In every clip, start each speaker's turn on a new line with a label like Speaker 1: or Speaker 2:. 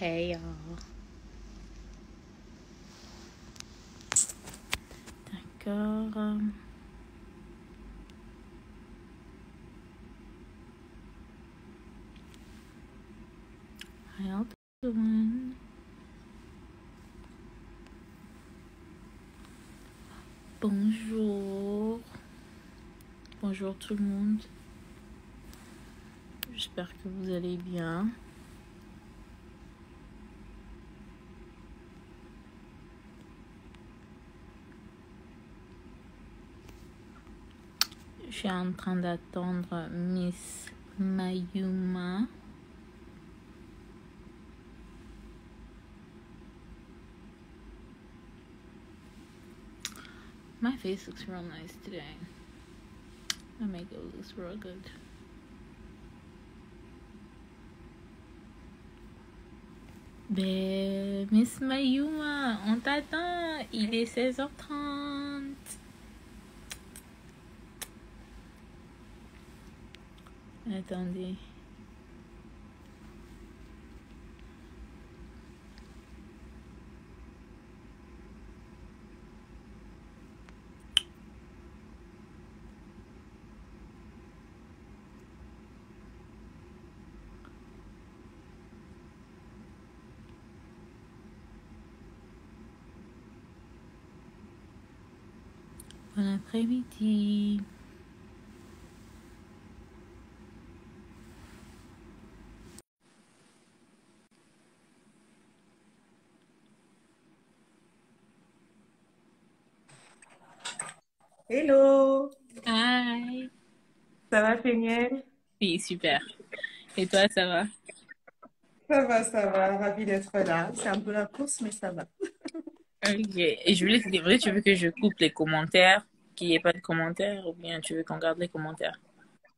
Speaker 1: Hey y'all. D'accord. How y'all doing? Bonjour. Bonjour tout le monde. J'espère que vous allez bien. Je suis en train d'attendre Miss Mayuma. My face looks real nice today. My makeup looks real good. Ben, Miss Mayuma, on t'attend. Il est 16h30. Attendez. Bon après-midi.
Speaker 2: Hello,
Speaker 1: Hi.
Speaker 2: ça va Péniel?
Speaker 1: Oui, super. Et toi, ça va?
Speaker 2: Ça va, ravi d'être là. C'est un peu la course, mais ça va.
Speaker 1: Ok. Et je voulais te demander, tu veux que je coupe les commentaires, qu'il n'y ait pas de commentaires, ou bien tu veux qu'on garde les commentaires?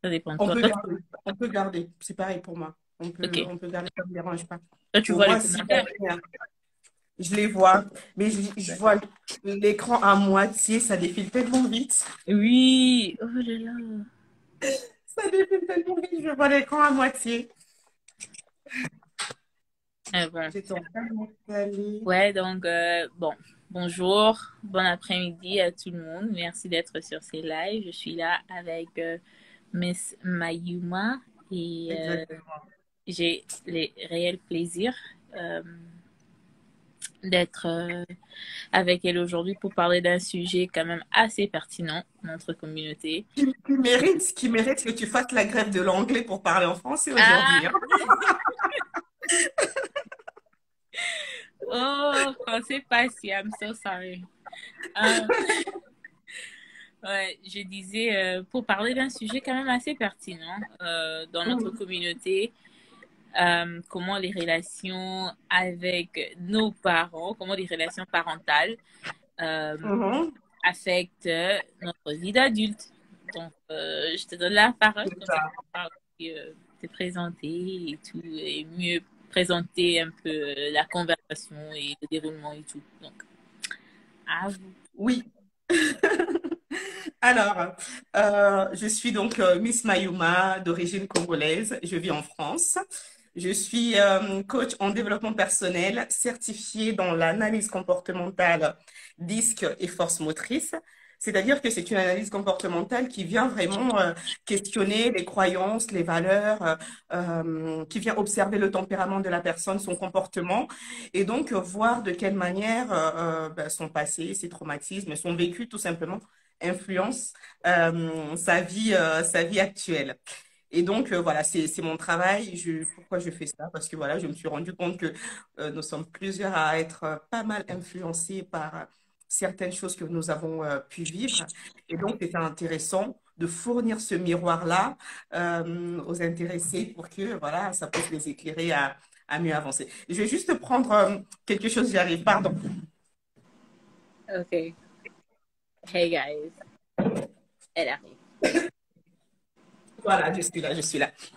Speaker 1: Ça dépend de
Speaker 2: On
Speaker 1: toi.
Speaker 2: peut garder, on peut garder. C'est pareil pour moi.
Speaker 1: Ok.
Speaker 2: On peut garder, ça ne me dérange pas.
Speaker 1: Toi, tu
Speaker 2: Au
Speaker 1: vois les
Speaker 2: moins, si
Speaker 1: commentaires?
Speaker 2: jamais, je les vois, mais je vois
Speaker 1: D'accord.
Speaker 2: l'écran à moitié, ça défile tellement vite.
Speaker 1: Oui. Oh là là.
Speaker 2: Ça défile tellement vite, je vois l'écran à moitié.
Speaker 1: Ah, bon.
Speaker 2: J'étais en train de m'installer.
Speaker 1: Ouais, donc, bon. Bonjour, bon après-midi à tout le monde. Merci d'être sur ces lives. Je suis là avec Miss Mayuma et
Speaker 2: Exactement.
Speaker 1: j'ai le réel plaisir euh, d'être avec elle aujourd'hui pour parler d'un sujet quand même assez pertinent dans notre communauté.
Speaker 2: Qui mérite que tu fasses la grève de l'anglais pour parler en français
Speaker 1: Ah!
Speaker 2: aujourd'hui, hein.
Speaker 1: Oh, français pas si, I'm so sorry. Euh, ouais, je disais, pour parler d'un sujet quand même assez pertinent dans notre
Speaker 2: Mhm.
Speaker 1: communauté, comment les relations avec nos parents, comment les relations parentales euh,
Speaker 2: Mhm.
Speaker 1: affectent notre vie d'adulte. Donc, je te donne la parole,
Speaker 2: C'est
Speaker 1: comme ça tu
Speaker 2: ça.
Speaker 1: pourras te présenter et tout, et mieux présenter un peu la conversation et le déroulement et tout. Donc, à vous.
Speaker 2: Oui. Alors, je suis donc Miss Mayuma, d'origine congolaise. Je vis en France. Je suis coach en développement personnel, certifiée dans l'analyse comportementale, disque et force motrice. C'est-à-dire que c'est une analyse comportementale qui vient vraiment questionner les croyances, les valeurs, qui vient observer le tempérament de la personne, son comportement, et donc voir de quelle manière ben, son passé, ses traumatismes, son vécu tout simplement influence sa vie actuelle. Et donc, voilà, c'est mon travail. Pourquoi je fais ça? Parce que voilà, je me suis rendu compte que nous sommes plusieurs à être pas mal influencés par certaines choses que nous avons pu vivre. Et donc, c'est intéressant de fournir ce miroir-là aux intéressés pour que voilà, ça puisse les éclairer à mieux avancer. Je vais juste prendre quelque chose, j'y arrive, pardon.
Speaker 1: Ok. Hey guys, elle arrive.
Speaker 2: Voilà, je suis là, je suis là. Je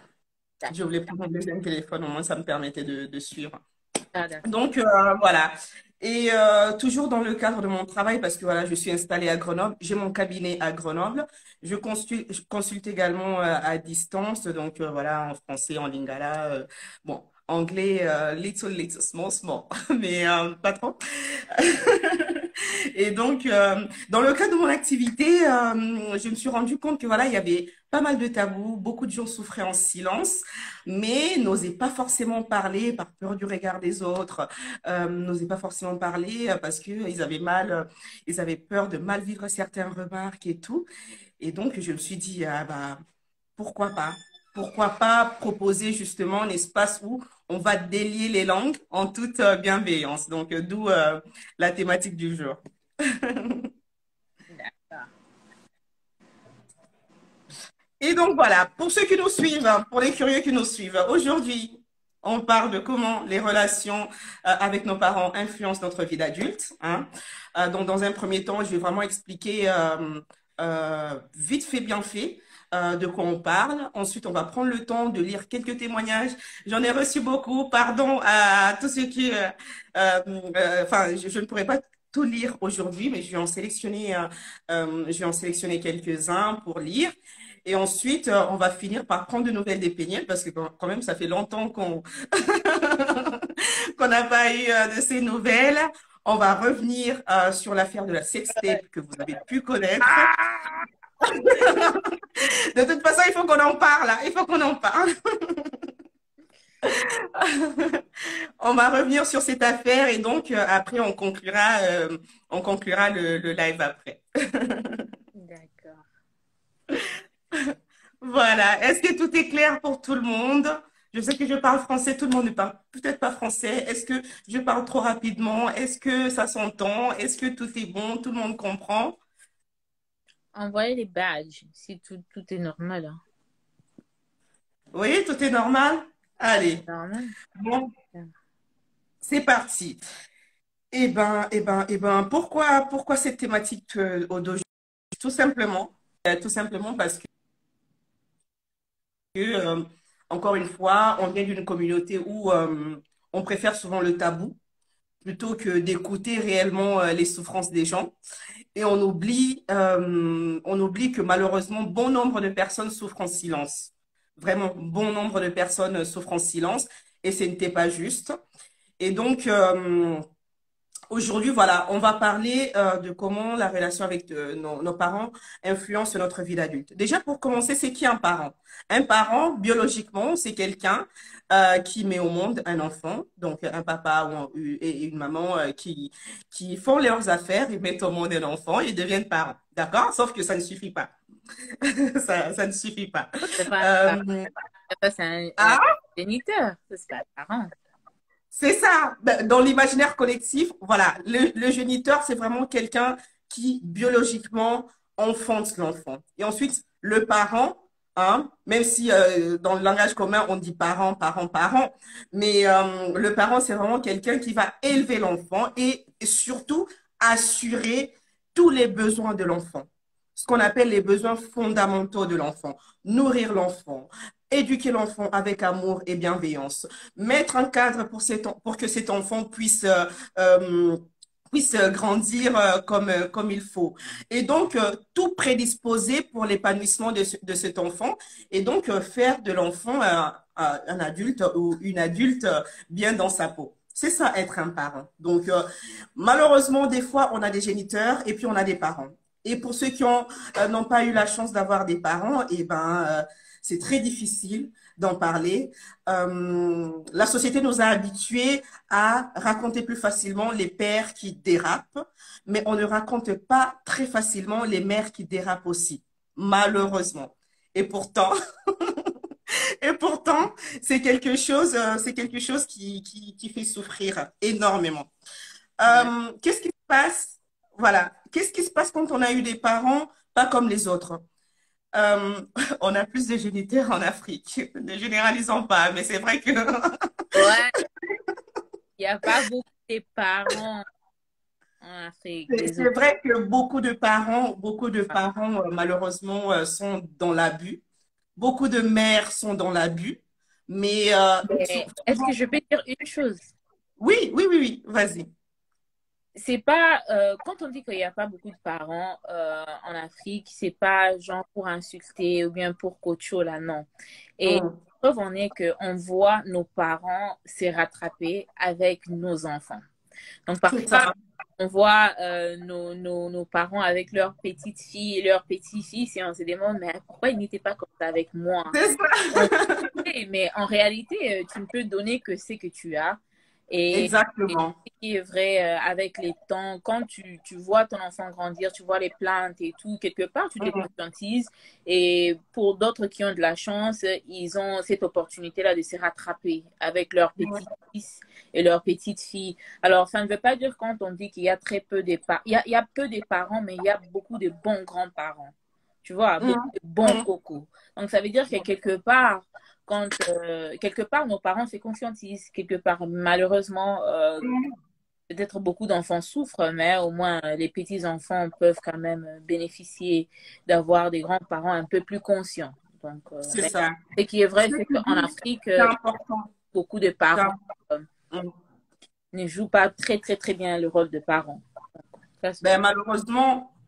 Speaker 1: D'accord.
Speaker 2: voulais prendre un deuxième téléphone, au moins ça me permettait de suivre.
Speaker 1: Ah, d'accord.
Speaker 2: Donc voilà. Et toujours dans le cadre de mon travail, parce que voilà, je suis installée à Grenoble, j'ai mon cabinet à Grenoble. Je consulte également à distance, donc voilà, en français, en lingala. Bon, anglais little, little, small, small, mais pas trop. Et donc, dans le cadre de mon activité, je me suis rendu compte que voilà, il y avait pas mal de tabous, beaucoup de gens souffraient en silence, mais n'osaient pas forcément parler par peur du regard des autres, n'osaient pas forcément parler parce que ils avaient mal, ils avaient peur de mal vivre certaines remarques et tout. Et donc, je me suis dit, ah bah, pourquoi pas? Pourquoi pas proposer justement un espace où on va délier les langues en toute bienveillance. Donc, d'où la thématique du jour.
Speaker 1: D'accord.
Speaker 2: Et donc voilà, pour ceux qui nous suivent, hein, pour les curieux qui nous suivent, aujourd'hui, on parle de comment les relations avec nos parents influencent notre vie d'adulte, hein. Donc dans un premier temps, je vais vraiment expliquer vite fait, bien fait. De quoi on parle. Ensuite, on va prendre le temps de lire quelques témoignages. J'en ai reçu beaucoup. Pardon à tous ceux qui... enfin, je ne pourrais pas tout lire aujourd'hui, mais je vais en sélectionner quelques-uns pour lire. Et ensuite, on va finir par prendre de nouvelles des Péniel parce que quand même, ça fait longtemps qu'on qu'on n'a pas eu de ces nouvelles. On va revenir sur l'affaire de la sextape que vous avez pu connaître. De toute façon, il faut qu'on en parle, hein. Il faut qu'on en parle. On va revenir sur cette affaire et donc après, on conclura le live après.
Speaker 1: D'accord.
Speaker 2: Voilà. Est-ce que tout est clair pour tout le monde? Je sais que je parle français, tout le monde ne parle peut-être pas français. Est-ce que je parle trop rapidement? Est-ce que ça s'entend? Est-ce que tout est bon? Tout le monde comprend?
Speaker 1: Envoyez les badges si tout est normal, hein.
Speaker 2: Oui, tout est normal? Allez,
Speaker 1: Normal.
Speaker 2: bon, c'est parti. Pourquoi cette thématique d'aujourd'hui? Tout simplement parce que, euh, encore une fois, on vient d'une communauté où on préfère souvent le tabou plutôt que d'écouter réellement les souffrances des gens. Et on oublie que malheureusement, bon nombre de personnes souffrent en silence. Vraiment, bon nombre de personnes souffrent en silence et ce n'était pas juste. Et donc, aujourd'hui, voilà, on va parler de comment la relation avec nos parents influence notre vie d'adulte. Déjà, pour commencer, c'est qui un parent? Un parent, biologiquement, c'est quelqu'un qui met au monde un enfant, donc un papa et une maman qui font leurs affaires, ils mettent au monde un enfant, ils deviennent parents. D'accord? Sauf que ça ne suffit pas. Ça ne suffit pas.
Speaker 1: C'est pas un parent.
Speaker 2: Euh,
Speaker 1: Ça, c'est un
Speaker 2: ah,
Speaker 1: géniteur. Ça, c'est pas un parent.
Speaker 2: c'est ça. Ben, dans l'imaginaire collectif, voilà, le géniteur, c'est vraiment quelqu'un qui biologiquement enfante l'enfant. Et ensuite, le parent, hein, même si dans le langage commun, on dit parent, parent, parent, mais le parent, c'est vraiment quelqu'un qui va élever l'enfant et surtout assurer tous les besoins de l'enfant. Ce qu'on appelle les besoins fondamentaux de l'enfant. Nourrir l'enfant, éduquer l'enfant avec amour et bienveillance, mettre un cadre pour que cet enfant euh, puisse grandir comme il faut. Et donc, tout prédisposer pour l'épanouissement de cet enfant et donc faire de l'enfant un adulte ou une adulte bien dans sa peau. C'est ça, être un parent. Donc, malheureusement, des fois, on a des géniteurs et puis on a des parents. Et pour ceux qui n'ont pas eu la chance d'avoir des parents, eh ben, c'est très difficile d'en parler. La société nous a habitués à raconter plus facilement les pères qui dérapent, mais on ne raconte pas très facilement les mères qui dérapent aussi, malheureusement. Et pourtant, et pourtant, c'est quelque chose qui fait souffrir énormément.
Speaker 1: Ouais.
Speaker 2: Qu'est-ce qui se passe? Voilà. Qu'est-ce qui se passe quand on a eu des parents pas comme les autres? Euh, on a plus de géniteurs en Afrique. Ne généralisons pas, mais c'est vrai que
Speaker 1: Ouais. Il n'y a pas beaucoup de parents en Afrique.
Speaker 2: c'est
Speaker 1: Désolée.
Speaker 2: vrai que beaucoup de parents malheureusement sont dans l'abus. Beaucoup de mères sont dans l'abus, mais
Speaker 1: Mais est-ce que je peux dire une chose?
Speaker 2: oui, oui, oui, oui, vas-y.
Speaker 1: C'est pas quand on dit qu'il n'y a pas beaucoup de parents en Afrique, c'est pas genre pour insulter ou bien pour coacher là, non. Et
Speaker 2: Hum.
Speaker 1: preuve en est qu'on voit nos parents se rattraper avec nos enfants. Donc,
Speaker 2: C'est
Speaker 1: parfois,
Speaker 2: ça.
Speaker 1: on voit nos parents avec leurs petites filles et leurs petits-fils et on se demande, mais pourquoi ils n'étaient pas comme ça avec moi?
Speaker 2: C'est ça.
Speaker 1: On sait, mais en réalité, tu ne peux donner que ce que tu as. Et
Speaker 2: Exactement.
Speaker 1: ce qui est vrai avec les temps, quand tu vois ton enfant grandir, tu vois les plantes et tout, quelque part, tu te
Speaker 2: Mhm.
Speaker 1: conscientises. Et pour d'autres qui ont de la chance, ils ont cette opportunité-là de se rattraper avec leurs petits-fils et leurs petites-filles. Alors, ça ne veut pas dire quand on dit qu'il y a très peu de parents, il y a peu de parents, mais il y a beaucoup de bons grands-parents. Tu vois, beaucoup
Speaker 2: Mhm.
Speaker 1: de bons
Speaker 2: Mhm.
Speaker 1: cocos. Donc, ça veut dire que quelque part, quand quelque part nos parents se conscientisent, quelque part malheureusement,
Speaker 2: Mhm.
Speaker 1: peut-être beaucoup d'enfants souffrent, mais au moins les petits-enfants peuvent quand même bénéficier d'avoir des grands-parents un peu plus conscients. Donc,
Speaker 2: C'est
Speaker 1: mais
Speaker 2: ça.
Speaker 1: ce qui est
Speaker 2: Ce
Speaker 1: vrai,
Speaker 2: que
Speaker 1: c'est
Speaker 2: tu
Speaker 1: qu'en
Speaker 2: dis,
Speaker 1: Afrique,
Speaker 2: c'est important.
Speaker 1: beaucoup de
Speaker 2: C'est
Speaker 1: parents
Speaker 2: important.
Speaker 1: euh, ne jouent pas très très très bien le rôle de parents. Ça,
Speaker 2: Ben,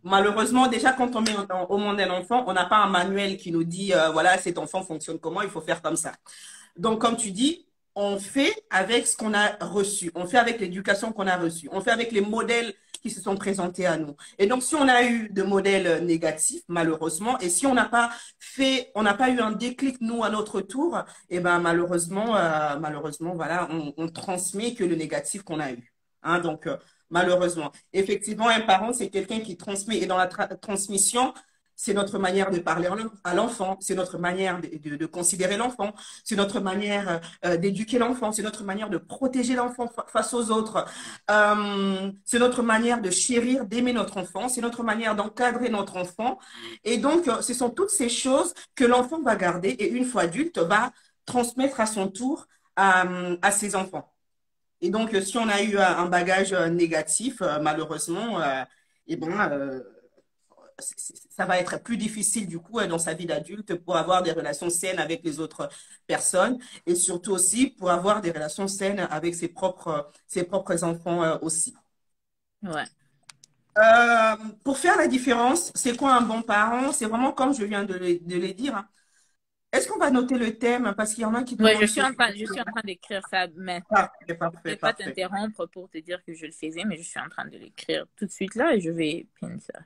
Speaker 2: malheureusement, déjà, quand on met au monde un enfant, on n'a pas un manuel qui nous dit, voilà, cet enfant fonctionne comment, il faut faire comme ça. Donc, comme tu dis, on fait avec ce qu'on a reçu. On fait avec l'éducation qu'on a reçue. On fait avec les modèles qui se sont présentés à nous. Et donc, si on a eu de modèles négatifs, malheureusement, et si on n'a pas eu un déclic, nous, à notre tour, eh ben, malheureusement, voilà, on transmet que le négatif qu'on a eu. Hein, donc, malheureusement. Effectivement, un parent, c'est quelqu'un qui transmet. Et dans la transmission, c'est notre manière de parler à l'enfant, c'est notre manière de considérer l'enfant, c'est notre manière d'éduquer l'enfant, c'est notre manière de protéger l'enfant face aux autres, c'est notre manière de chérir, d'aimer notre enfant, c'est notre manière d'encadrer notre enfant. Et donc, ce sont toutes ces choses que l'enfant va garder et une fois adulte, va transmettre à son tour à ses enfants. Et donc, si on a eu un bagage négatif, malheureusement, eh ben, ça va être plus difficile du coup dans sa vie d'adulte pour avoir des relations saines avec les autres personnes et surtout aussi pour avoir des relations saines avec ses propres enfants aussi.
Speaker 1: ouais.
Speaker 2: Pour faire la différence, c'est quoi un bon parent? C'est vraiment comme je viens de le dire, hein. Est-ce qu'on va noter le thème? Parce qu'il y en a qui
Speaker 1: Ouais,
Speaker 2: demandent ce
Speaker 1: je suis en train d'écrire ça maintenant.
Speaker 2: Parfait,
Speaker 1: Je ne
Speaker 2: parfait,
Speaker 1: vais pas
Speaker 2: parfait.
Speaker 1: t'interrompre pour te dire que je le faisais, mais je suis en train de l'écrire tout de suite là et je vais pin ça.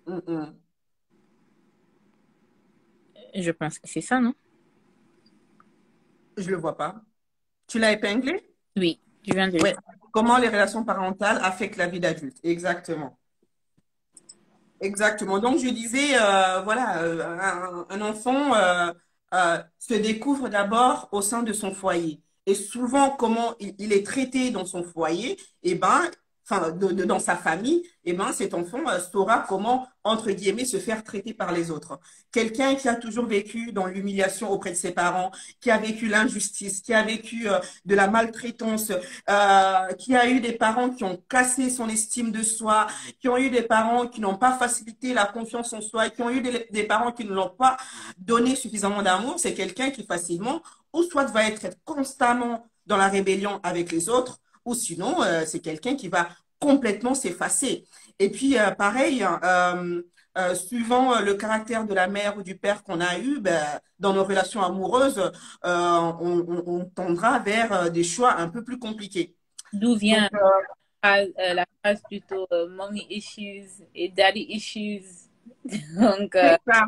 Speaker 2: Mm, mm.
Speaker 1: Je pense que c'est ça, non?
Speaker 2: Je le vois pas. Tu l'as épinglé?
Speaker 1: Oui, je viens de
Speaker 2: Oui.
Speaker 1: l'écrire.
Speaker 2: Comment les relations parentales affectent la vie d'adulte? Exactement. Exactement. Donc, je disais, voilà, un enfant se découvre d'abord au sein de son foyer. Et souvent, comment il est traité dans son foyer, eh ben, enfin, dans sa famille, eh ben, cet enfant saura comment, entre guillemets, se faire traiter par les autres. Quelqu'un qui a toujours vécu dans l'humiliation auprès de ses parents, qui a vécu l'injustice, qui a vécu de la maltraitance, qui a eu des parents qui ont cassé son estime de soi, qui ont eu des parents qui n'ont pas facilité la confiance en soi, qui ont eu des parents qui ne l'ont pas donné suffisamment d'amour, c'est quelqu'un qui facilement, ou soit va être constamment dans la rébellion avec les autres, ou sinon, c'est quelqu'un qui va complètement s'effacer. Et puis, pareil, suivant le caractère de la mère ou du père qu'on a eu, ben, dans nos relations amoureuses, on tendra vers des choix un peu plus compliqués.
Speaker 1: D'où
Speaker 2: Donc,
Speaker 1: vient la phrase plutôt mommy issues et daddy issues. Donc,
Speaker 2: c'est ça.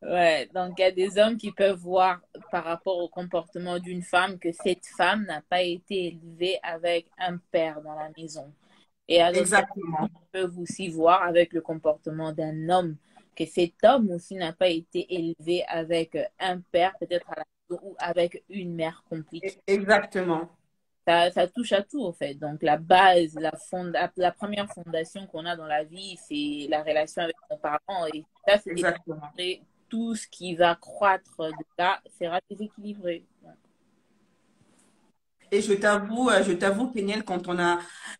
Speaker 1: ouais, donc il y a des hommes qui peuvent voir par rapport au comportement d'une femme que cette femme n'a pas été élevée avec un père dans la maison. Et à l'autre
Speaker 2: Exactement.
Speaker 1: peuvent aussi voir avec le comportement d'un homme que cet homme aussi n'a pas été élevé avec un père, peut-être à la maison, ou avec une mère compliquée.
Speaker 2: Exactement.
Speaker 1: Ça touche à tout, en fait. Donc, la base, la première fondation qu'on a dans la vie, c'est la relation avec nos parents. Et ça, c'est
Speaker 2: Exactement.
Speaker 1: déséquilibré. Tout ce qui va croître de là sera déséquilibré.
Speaker 2: Et je t'avoue, Kenyel,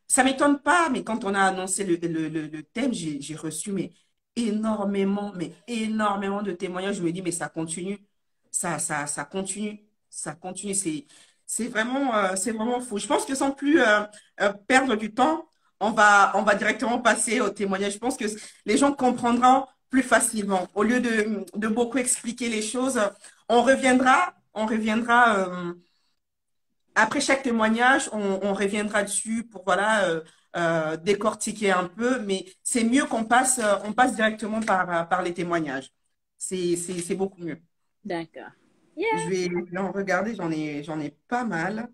Speaker 2: ça m'étonne pas, mais quand on a annoncé le thème, j'ai reçu mais énormément de témoignages. Je me dis, mais ça continue, ça continue, ça continue. C'est vraiment fou. Je pense que sans plus perdre du temps, on va directement passer au témoignage. Je pense que les gens comprendront plus facilement. Au lieu de beaucoup expliquer les choses, on reviendra après chaque témoignage, on reviendra dessus pour voilà, décortiquer un peu, mais c'est mieux on passe directement par les témoignages. C'est beaucoup mieux.
Speaker 1: D'accord.
Speaker 2: Je vais en regarder, j'en ai pas mal.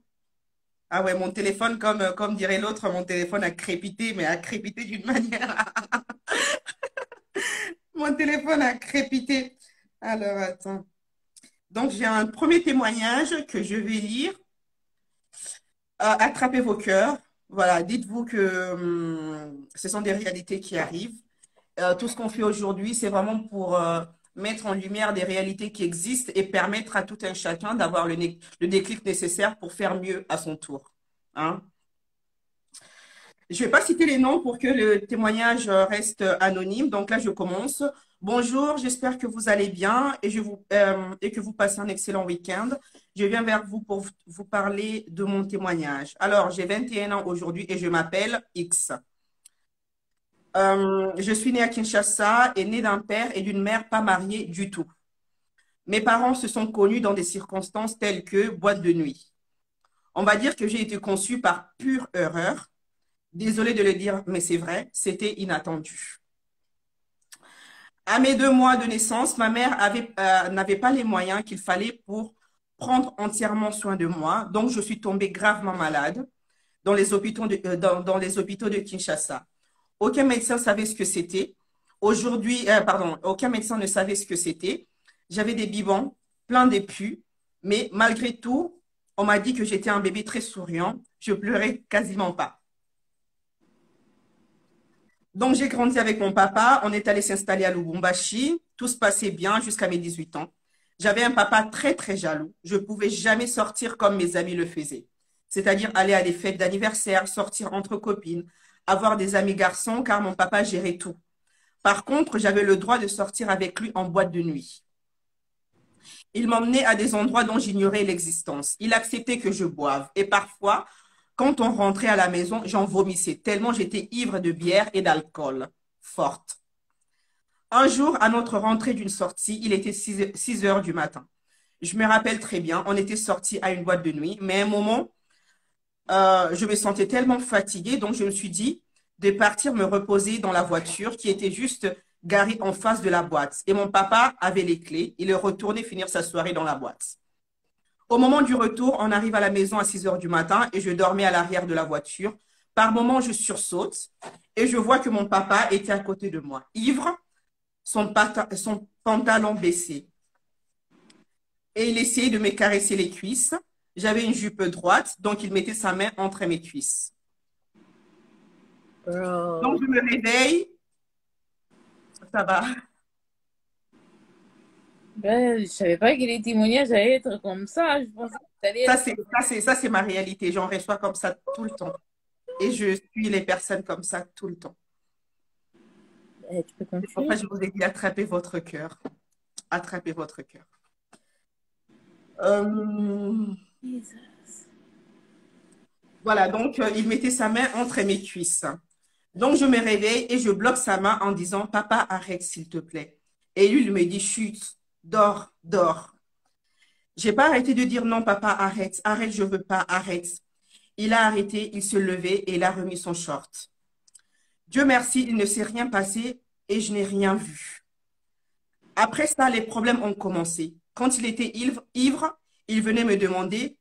Speaker 2: Ah ouais, mon téléphone, comme dirait l'autre, mon téléphone a crépité, mais a crépité d'une manière. Mon téléphone a crépité. Alors, attends. Donc, j'ai un premier témoignage que je vais lire. Attrapez vos cœurs. Voilà, dites-vous que ce sont des réalités qui arrivent. Tout ce qu'on fait aujourd'hui, c'est vraiment pour mettre en lumière des réalités qui existent et permettre à tout un chacun d'avoir le déclic nécessaire pour faire mieux à son tour. Hein? Je ne vais pas citer les noms pour que le témoignage reste anonyme. Donc là, je commence. Bonjour, j'espère que vous allez bien et que vous passez un excellent week-end. Je viens vers vous pour vous parler de mon témoignage. Alors, j'ai 21 ans aujourd'hui et je m'appelle X. Je suis née à Kinshasa et née d'un père et d'une mère pas mariés du tout. Mes parents se sont connus dans des circonstances telles que boîte de nuit. On va dire que j'ai été conçue par pure erreur. Désolée de le dire, mais c'est vrai, c'était inattendu. À mes 2 mois de naissance, ma mère n'avait pas les moyens qu'il fallait pour prendre entièrement soin de moi. Donc, je suis tombée gravement malade dans les hôpitaux dans les hôpitaux de Kinshasa. Aucun médecin savait ce que c'était. Aujourd'hui, pardon, aucun médecin ne savait ce que c'était. J'avais des biberons, plein d'épus, mais malgré tout, on m'a dit que j'étais un bébé très souriant. Je pleurais quasiment pas. Donc, j'ai grandi avec mon papa. On est allé s'installer à Lubumbashi. Tout se passait bien jusqu'à mes 18 ans. J'avais un papa très, très jaloux. Je ne pouvais jamais sortir comme mes amis le faisaient. C'est-à-dire aller à des fêtes d'anniversaire, sortir entre copines, avoir des amis garçons, car mon papa gérait tout. Par contre, j'avais le droit de sortir avec lui en boîte de nuit. Il m'emmenait à des endroits dont j'ignorais l'existence. Il acceptait que je boive. Et parfois, quand on rentrait à la maison, j'en vomissais tellement j'étais ivre de bière et d'alcool forte. Un jour, à notre rentrée d'une sortie, il était 6 heures du matin. Je me rappelle très bien, on était sortis à une boîte de nuit, mais à un moment, je me sentais tellement fatiguée, donc je me suis dit de partir me reposer dans la voiture qui était juste garée en face de la boîte. Et mon papa avait les clés, il est retourné finir sa soirée dans la boîte. Au moment du retour, on arrive à la maison à 6 heures du matin et je dormais à l'arrière de la voiture. Par moments, je sursaute et je vois que mon papa était à côté de moi, ivre, son pantalon baissé. Et il essayait de me caresser les cuisses. J'avais une jupe droite, donc il mettait sa main entre mes cuisses.
Speaker 1: Bro.
Speaker 2: Donc je me réveille. Ça va.
Speaker 1: Ben, je savais pas que les témoignages allaient être comme ça. Je pensais que ça allait être...
Speaker 2: Ça, c'est ma réalité. J'en reçois comme ça tout le temps. Et je suis les personnes comme ça tout le temps.
Speaker 1: Tu peux
Speaker 2: C'est pour ça
Speaker 1: continuer?
Speaker 2: que je vous ai dit attrapez votre cœur. Attrapez votre cœur. Euh, voilà, donc il mettait sa main entre mes cuisses. Donc je me réveille et je bloque sa main en disant, papa, arrête s'il te plaît. Et lui, il me dit, chut, dors, dors. J'ai pas arrêté de dire non, papa, arrête, arrête, je veux pas, arrête. Il a arrêté, il se levait et il a remis son short. Dieu merci, il ne s'est rien passé et je n'ai rien vu. Après ça, les problèmes ont commencé. Quand il était ivre, il venait me demander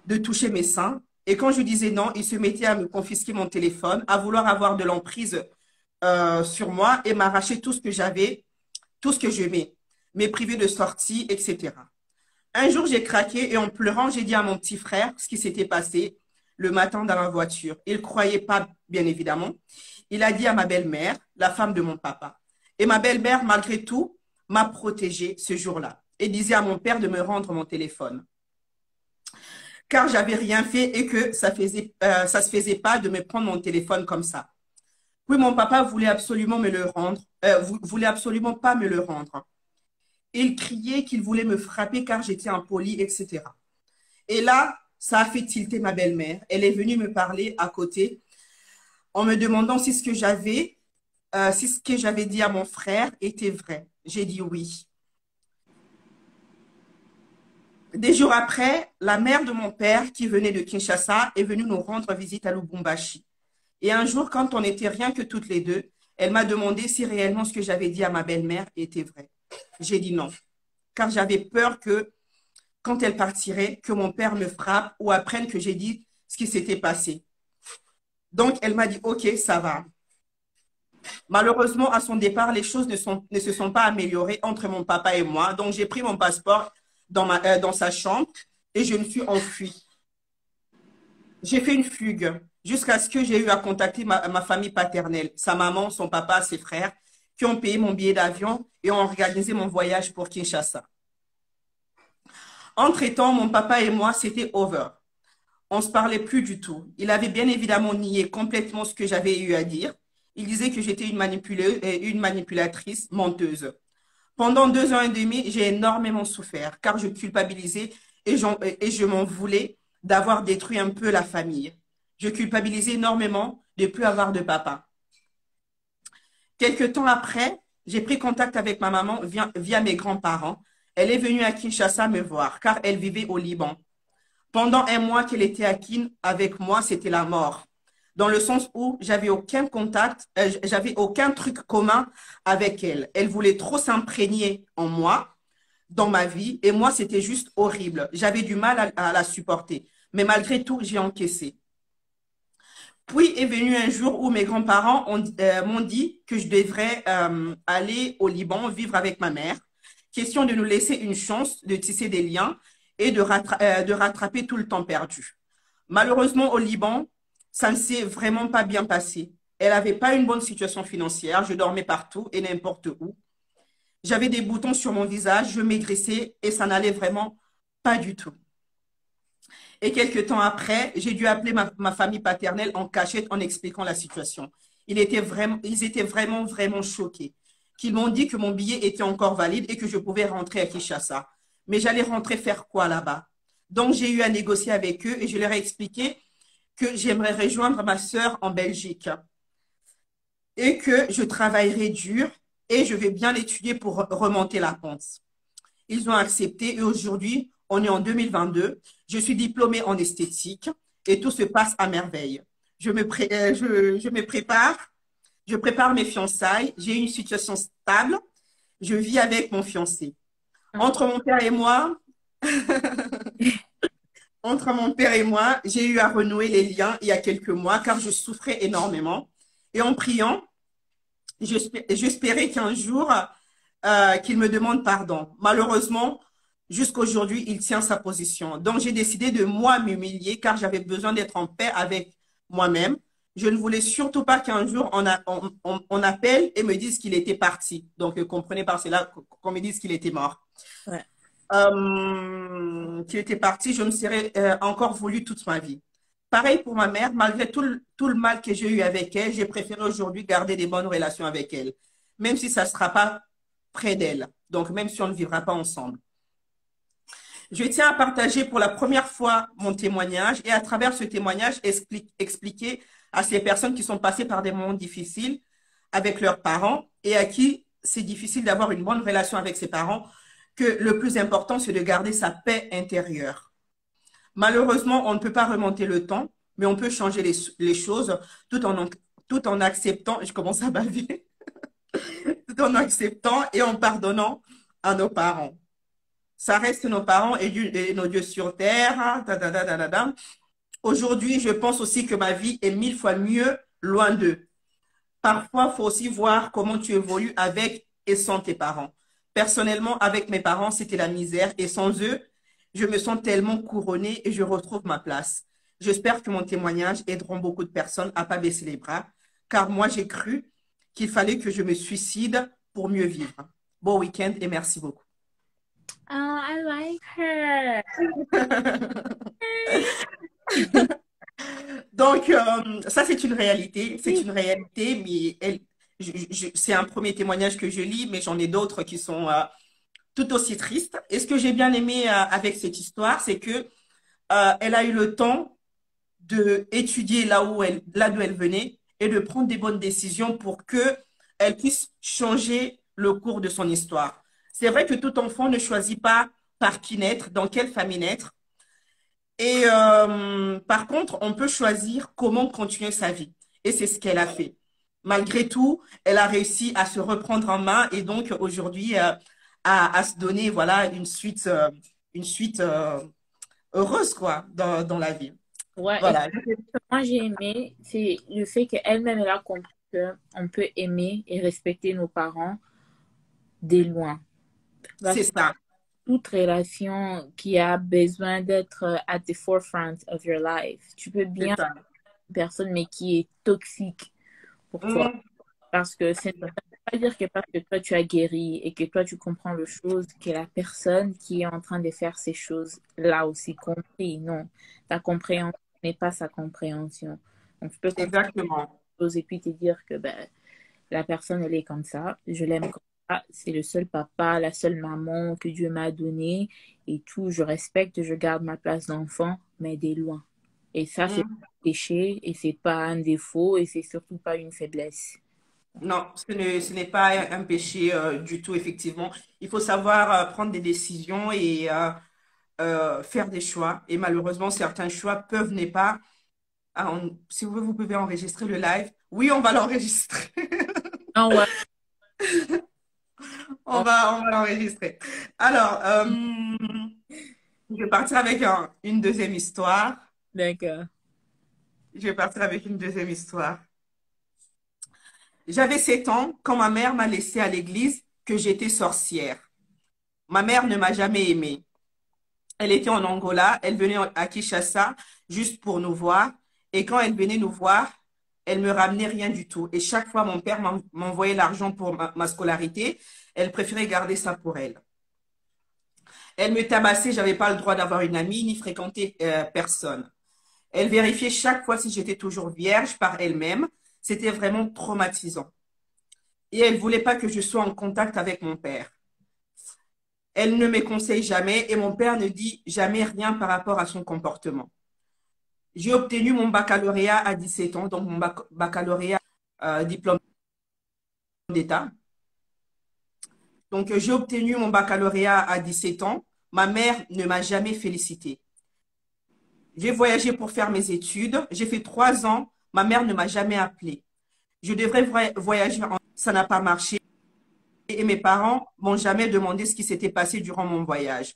Speaker 2: de toucher mes seins. Et quand je disais non, il se mettait à me confisquer mon téléphone, à vouloir avoir de l'emprise sur moi et m'arracher tout ce que j'avais, tout ce que j'aimais, me priver de sortie, etc. Un jour, j'ai craqué et en pleurant, j'ai dit à mon petit frère ce qui s'était passé le matin dans la voiture. Il ne croyait pas, bien évidemment. Il a dit à ma belle-mère, la femme de mon papa. Et ma belle-mère, malgré tout, m'a protégée ce jour-là et disait à mon père de me rendre mon téléphone. Car j'avais rien fait et que ça se faisait pas de me prendre mon téléphone comme ça. Oui, mon papa voulait absolument me le rendre, voulait absolument pas me le rendre. Il criait qu'il voulait me frapper car j'étais impoli, etc. Et là, ça a fait tilter ma belle-mère. Elle est venue me parler à côté en me demandant si ce que j'avais si ce que j'avais dit à mon frère était vrai. J'ai dit oui. Des jours après, la mère de mon père, qui venait de Kinshasa, est venue nous rendre visite à Lubumbashi. Et un jour, quand on n'était rien que toutes les deux, elle m'a demandé si réellement ce que j'avais dit à ma belle-mère était vrai. J'ai dit non, car j'avais peur que, quand elle partirait, que mon père me frappe ou apprenne que j'ai dit ce qui s'était passé. Donc, elle m'a dit, OK, ça va. Malheureusement, à son départ, les choses ne se sont pas améliorées entre mon papa et moi. Donc, j'ai pris mon passeport dans sa chambre et je me suis enfuie. J'ai fait une fugue jusqu'à ce que j'ai eu à contacter ma famille paternelle, sa maman, son papa, ses frères, qui ont payé mon billet d'avion et ont organisé mon voyage pour Kinshasa. Entre-temps, mon papa et moi, c'était over. On ne se parlait plus du tout. Il avait bien évidemment nié complètement ce que j'avais eu à dire. Il disait que j'étais une manipulatrice menteuse. Pendant 2 ans et demi, j'ai énormément souffert car je culpabilisais et je m'en voulais d'avoir détruit un peu la famille. Je culpabilisais énormément de ne plus avoir de papa. Quelque temps après, j'ai pris contact avec ma maman via mes grands-parents. Elle est venue à Kinshasa me voir car elle vivait au Liban. Pendant un mois qu'elle était à Kin avec moi, c'était la mort. Dans le sens où j'avais aucun contact, j'avais aucun truc commun avec elle. Elle voulait trop s'imprégner en moi, dans ma vie, et moi, c'était juste horrible. J'avais du mal à la supporter. Mais malgré tout, j'ai encaissé. Puis est venu un jour où mes grands-parents m'ont dit que je devrais aller au Liban vivre avec ma mère. Question de nous laisser une chance de tisser des liens et de rattraper tout le temps perdu. Malheureusement, au Liban, ça ne s'est vraiment pas bien passé. Elle n'avait pas une bonne situation financière. Je dormais partout et n'importe où. J'avais des boutons sur mon visage, je maigrissais et ça n'allait vraiment pas du tout. Et quelques temps après, j'ai dû appeler ma famille paternelle en cachette en expliquant la situation. Ils étaient vraiment, vraiment choqués. Qu'ils m'ont dit que mon billet était encore valide et que je pouvais rentrer à Kinshasa. Mais j'allais rentrer faire quoi là-bas? Donc, j'ai eu à négocier avec eux et je leur ai expliqué que j'aimerais rejoindre ma sœur en Belgique et que je travaillerai dur et je vais bien l'étudier pour remonter la pente. Ils ont accepté et aujourd'hui, on est en 2022. Je suis diplômée en esthétique et tout se passe à merveille. Je me prépare, je prépare mes fiançailles. J'ai une situation stable. Je vis avec mon fiancé. Entre mon père et moi, j'ai eu à renouer les liens il y a quelques mois car je souffrais énormément. Et en priant, j'espérais qu'un jour, qu'il me demande pardon. Malheureusement, jusqu'aujourd'hui, il tient sa position. Donc, j'ai décidé de moi m'humilier car j'avais besoin d'être en paix avec moi-même. Je ne voulais surtout pas qu'un jour, on appelle et me dise qu'il était parti. Donc, comprenez par cela qu'on me dise qu'il était mort.
Speaker 1: Ouais.
Speaker 2: Qu'il était parti, je me serais encore voulu toute ma vie. Pareil pour ma mère, malgré tout le mal que j'ai eu avec elle, j'ai préféré aujourd'hui garder des bonnes relations avec elle, même si ça ne sera pas près d'elle. Donc, même si on ne vivra pas ensemble. Je tiens à partager pour la première fois mon témoignage et à travers ce témoignage, expliquer à ces personnes qui sont passées par des moments difficiles avec leurs parents et à qui c'est difficile d'avoir une bonne relation avec ses parents, que le plus important, c'est de garder sa paix intérieure. Malheureusement, on ne peut pas remonter le temps, mais on peut changer les choses tout en acceptant, je commence à baver, tout en acceptant et en pardonnant à nos parents. Ça reste nos parents et nos dieux sur terre. Aujourd'hui, je pense aussi que ma vie est 1000 fois mieux loin d'eux. Parfois, il faut aussi voir comment tu évolues avec et sans tes parents. Personnellement, avec mes parents, c'était la misère et sans eux, je me sens tellement couronnée et je retrouve ma place. J'espère que mon témoignage aidera beaucoup de personnes à ne pas baisser les bras, car moi, j'ai cru qu'il fallait que je me suicide pour mieux vivre. Bon week-end et merci beaucoup.
Speaker 1: Oh, I like her.
Speaker 2: Donc, ça, c'est une réalité. C'est une réalité, mais c'est un premier témoignage que je lis, mais j'en ai d'autres qui sont tout aussi tristes. Et ce que j'ai bien aimé avec cette histoire, c'est que elle a eu le temps d'étudier là d'où elle venait et de prendre des bonnes décisions pour que elle puisse changer le cours de son histoire. C'est vrai que tout enfant ne choisit pas par qui naître, dans quelle famille naître. Et par contre, on peut choisir comment continuer sa vie. Et c'est ce qu'elle a fait. Malgré tout, elle a réussi à se reprendre en main et donc aujourd'hui à se donner voilà une suite heureuse quoi dans la vie.
Speaker 1: Ouais, et
Speaker 2: Voilà.
Speaker 1: moi j'ai aimé, c'est le fait qu'elle-même, elle a compris qu'on peut aimer et respecter nos parents dès loin.
Speaker 2: C'est
Speaker 1: Parce que
Speaker 2: ça.
Speaker 1: toute relation qui a besoin d'être at the forefront of your life, tu peux
Speaker 2: C'est
Speaker 1: bien
Speaker 2: ça.
Speaker 1: une personne, mais qui est toxique pour toi.
Speaker 2: Mhm.
Speaker 1: Parce que ça ne veut pas dire que parce que toi tu as guéri et que toi tu comprends les choses, que la personne qui est en train de faire ces choses là aussi compris. Non, ta compréhension n'est pas sa compréhension. Donc tu peux comprendre
Speaker 2: Exactement.
Speaker 1: les choses et puis te dire que ben, la personne elle est comme ça, je l'aime comme ça, c'est le seul papa, la seule maman que Dieu m'a donné et tout, je respecte, je garde ma place d'enfant, mais des loin. Et ça, c'est pas
Speaker 2: Mhm.
Speaker 1: un péché et c'est pas un défaut et c'est surtout pas une faiblesse.
Speaker 2: Non, ce n'est pas un péché du tout, effectivement. Il faut savoir prendre des décisions et faire des choix. Et malheureusement, certains choix peuvent ne pas. Ah, si vous voulez, vous pouvez enregistrer le live. Oui, on va l'enregistrer.
Speaker 1: Ah ouais.
Speaker 2: On va l'enregistrer. Alors, je vais partir avec une deuxième histoire.
Speaker 1: D'accord.
Speaker 2: Je vais partir avec une deuxième histoire. J'avais 7 ans quand ma mère m'a laissé à l'église que j'étais sorcière. Ma mère ne m'a jamais aimée. Elle était en Angola, elle venait à Kinshasa juste pour nous voir. Et quand elle venait nous voir, elle me ramenait rien du tout. Et chaque fois, mon père m'envoyait l'argent pour ma scolarité. Elle préférait garder ça pour elle. Elle me tabassait, j'avais pas le droit d'avoir une amie ni fréquenter personne. Elle vérifiait chaque fois si j'étais toujours vierge par elle-même. C'était vraiment traumatisant. Et elle voulait pas que je sois en contact avec mon père. Elle ne me conseille jamais et mon père ne dit jamais rien par rapport à son comportement. J'ai obtenu mon baccalauréat à 17 ans, donc mon baccalauréat diplôme d'État. Donc j'ai obtenu mon baccalauréat à 17 ans. Ma mère ne m'a jamais félicité. J'ai voyagé pour faire mes études. J'ai fait 3 ans. Ma mère ne m'a jamais appelé. Je devrais voyager. Ça n'a pas marché. Et mes parents m'ont jamais demandé ce qui s'était passé durant mon voyage.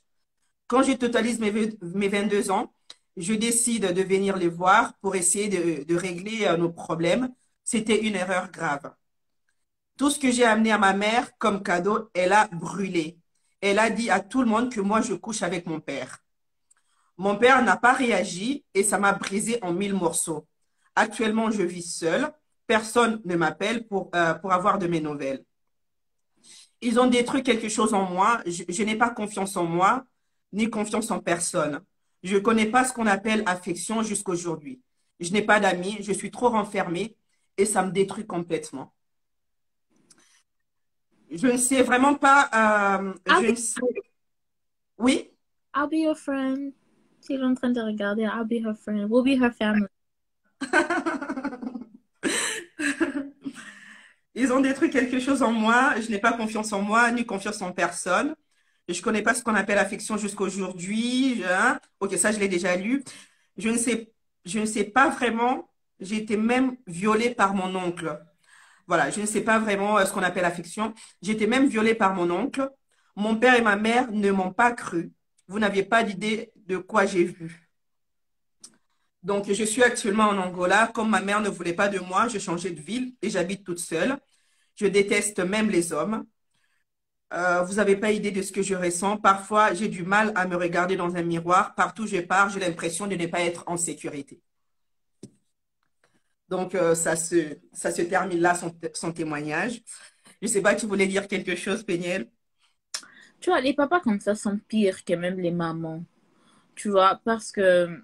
Speaker 2: Quand je totalise mes 22 ans, je décide de venir les voir pour essayer de régler nos problèmes. C'était une erreur grave. Tout ce que j'ai amené à ma mère comme cadeau, elle a brûlé. Elle a dit à tout le monde que moi, je couche avec mon père. Mon père n'a pas réagi et ça m'a brisé en 1000 morceaux. Actuellement, je vis seule. Personne ne m'appelle pour avoir de mes nouvelles. Ils ont détruit quelque chose en moi. Je n'ai pas confiance en moi, ni confiance en personne. Je ne connais pas ce qu'on appelle affection jusqu'aujourd'hui. Je n'ai pas d'amis, je suis trop renfermée et ça me détruit complètement. Je ne sais vraiment pas,
Speaker 1: I'll
Speaker 2: je
Speaker 1: be,
Speaker 2: ne sais, oui,
Speaker 1: I'll be your friend. Si elle est en train de regarder, I'll be her friend. We'll be her family.
Speaker 2: ils ont détruit quelque chose en moi. Je n'ai pas confiance en moi, ni confiance en personne. Je ne connais pas ce qu'on appelle affection jusqu'aujourd'hui. Hein. Ok, ça, je l'ai déjà lu. Je ne sais, je ne sais pas vraiment. J'ai été même violée par mon oncle. Voilà, je ne sais pas vraiment ce qu'on appelle affection. J'ai été même violée par mon oncle. Mon père et ma mère ne m'ont pas cru. Vous n'aviez pas d'idée de quoi j'ai vu. Donc, je suis actuellement en Angola. Comme ma mère ne voulait pas de moi, j'ai changé de ville et j'habite toute seule. Je déteste même les hommes. Vous n'avez pas idée de ce que je ressens. Parfois, j'ai du mal à me regarder dans un miroir. Partout où je pars, j'ai l'impression de ne pas être en sécurité. Donc, ça se termine là, son témoignage. Je ne sais pas, tu voulais dire quelque chose, Péniel?
Speaker 1: Tu vois, les papas comme ça sont pires que même les mamans. Tu vois, parce que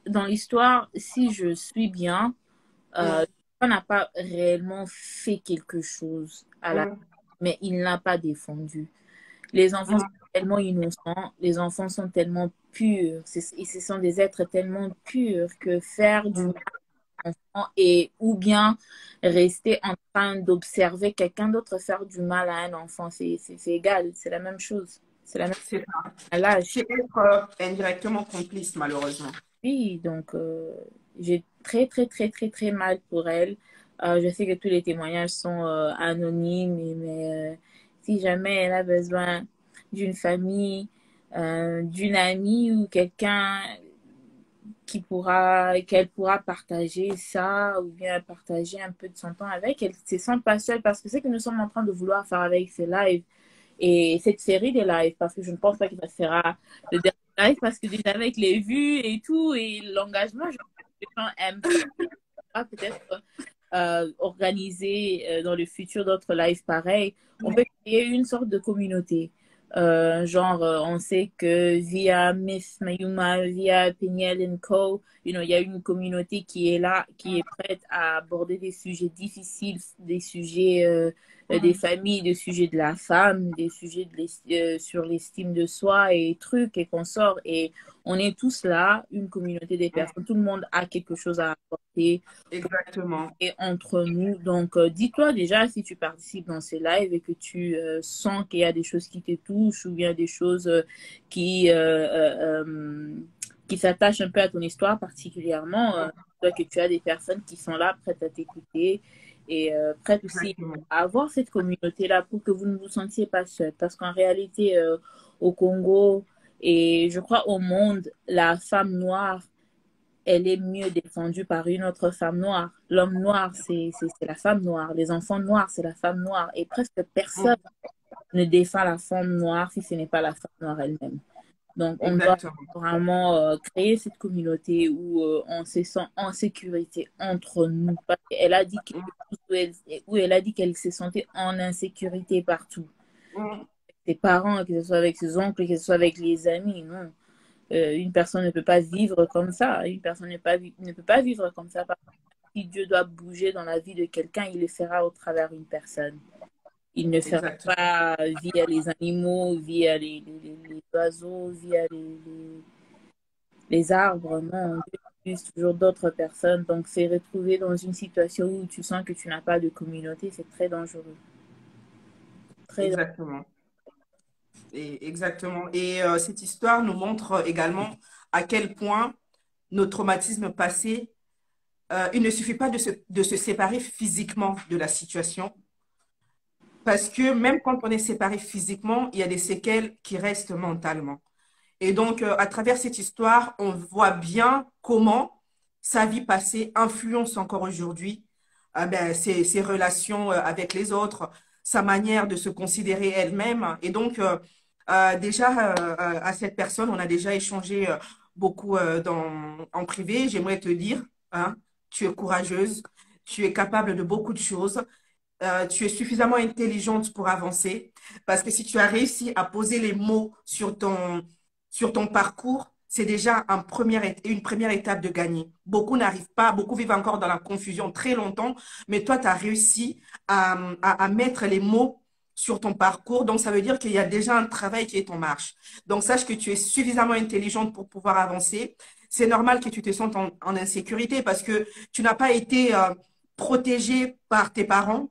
Speaker 1: dans l'histoire, si je suis bien,
Speaker 2: Mm,
Speaker 1: on n'a pas réellement fait quelque chose à la,
Speaker 2: mm,
Speaker 1: mais il n'a pas défendu. Les enfants sont
Speaker 2: mm,
Speaker 1: tellement innocents, les enfants sont tellement purs, et ce sont des êtres tellement purs que faire du mal
Speaker 2: mm.
Speaker 1: enfant et ou bien rester en train d'observer quelqu'un d'autre faire du mal à un enfant. C'est égal, c'est la même chose. C'est la même chose
Speaker 2: C'est ça.
Speaker 1: à l'âge.
Speaker 2: C'est être indirectement complice, malheureusement.
Speaker 1: Oui, donc j'ai très, très, très, très, très mal pour elle. Je sais que tous les témoignages sont anonymes, mais si jamais elle a besoin d'une famille, d'une amie ou quelqu'un qu'elle pourra partager ça ou bien partager un peu de son temps avec, elle se sent pas seule parce que c'est que nous sommes en train de vouloir faire avec ces lives et cette série des lives parce que je ne pense pas que ça sera le dernier live parce que déjà avec les vues et tout et l'engagement, je pense que les gens aiment ça. On va peut-être organiser dans le futur d'autres lives pareils. On peut créer une sorte de communauté. On sait que via Miss Mayuma, via Peniel Co, il y a une communauté qui est là, qui est prête à aborder des sujets difficiles, des sujets des familles, des sujets de la femme, des sujets sur l'estime de soi et trucs et consorts. Et on est tous là, une communauté des personnes. Tout le monde a quelque chose à apporter
Speaker 2: Exactement.
Speaker 1: et entre nous. Donc, dis-toi déjà si tu participes dans ces lives et que tu sens qu'il y a des choses qui te touchent ou bien des choses qui, euh, qui s'attachent un peu à ton histoire particulièrement. Toi, que tu as des personnes qui sont là, prêtes à t'écouter et prêtes aussi
Speaker 2: Exactement.
Speaker 1: à avoir cette communauté-là pour que vous ne vous sentiez pas seul. Parce qu'en réalité, au Congo et je crois au monde, la femme noire elle est mieux défendue par une autre femme noire. L'homme noir, c'est la femme noire. Les enfants noirs, c'est la femme noire. Et presque personne ne défend la femme noire si ce n'est pas la femme noire elle-même. Donc, on doit
Speaker 2: Exactement.
Speaker 1: vraiment créer cette communauté où on se sent en sécurité entre nous. Parce qu'elle a dit où elle a dit qu'elle se sentait en insécurité partout.
Speaker 2: Mm.
Speaker 1: Ses parents, que ce soit avec ses oncles, que ce soit avec les amis, non. Une personne ne peut pas vivre comme ça. Une personne ne peut pas vivre comme ça. Parce que si Dieu doit bouger dans la vie de quelqu'un, il le fera au travers d'une personne. Il ne fera
Speaker 2: Exactement.
Speaker 1: pas via les animaux, via les oiseaux, via les arbres. Non, Dieu utilise toujours d'autres personnes. Donc, c'est retrouver dans une situation où tu sens que tu n'as pas de communauté, c'est très dangereux. Très dangereux.
Speaker 2: Exactement. Et, exactement. Et cette histoire nous montre également à quel point nos traumatismes passés, il ne suffit pas de se séparer physiquement de la situation, parce que même quand on est séparé physiquement, il y a des séquelles qui restent mentalement. Et donc, à travers cette histoire, on voit bien comment sa vie passée influence encore aujourd'hui ses relations avec les autres, sa manière de se considérer elle-même. Et donc, déjà, à cette personne, on a déjà échangé beaucoup en privé. J'aimerais te dire, hein, tu es courageuse, tu es capable de beaucoup de choses. Tu es suffisamment intelligente pour avancer parce que si tu as réussi à poser les mots sur ton parcours, c'est déjà une première étape de gagner. Beaucoup n'arrivent pas, beaucoup vivent encore dans la confusion très longtemps, mais toi, tu as réussi à mettre les mots sur ton parcours. Donc, ça veut dire qu'il y a déjà un travail qui est en marche. Donc, sache que tu es suffisamment intelligente pour pouvoir avancer. C'est normal que tu te sentes en insécurité parce que tu n'as pas été protégée par tes parents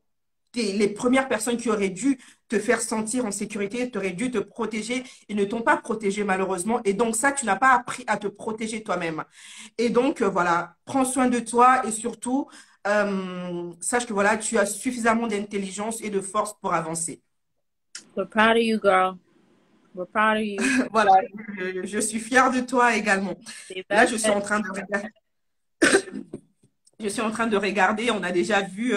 Speaker 2: les premières personnes qui auraient dû te faire sentir en sécurité, tu aurais dû te protéger, ils ne t'ont pas protégé malheureusement. Et donc ça, tu n'as pas appris à te protéger toi-même. Et donc voilà, prends soin de toi et surtout, sache que voilà, tu as suffisamment d'intelligence et de force pour avancer.
Speaker 1: We're proud of you, girl. We're proud of you.
Speaker 2: Voilà, je suis fière de toi également.
Speaker 1: C'est
Speaker 2: Là,
Speaker 1: pas fait.
Speaker 2: je suis en train de regarder, on a déjà vu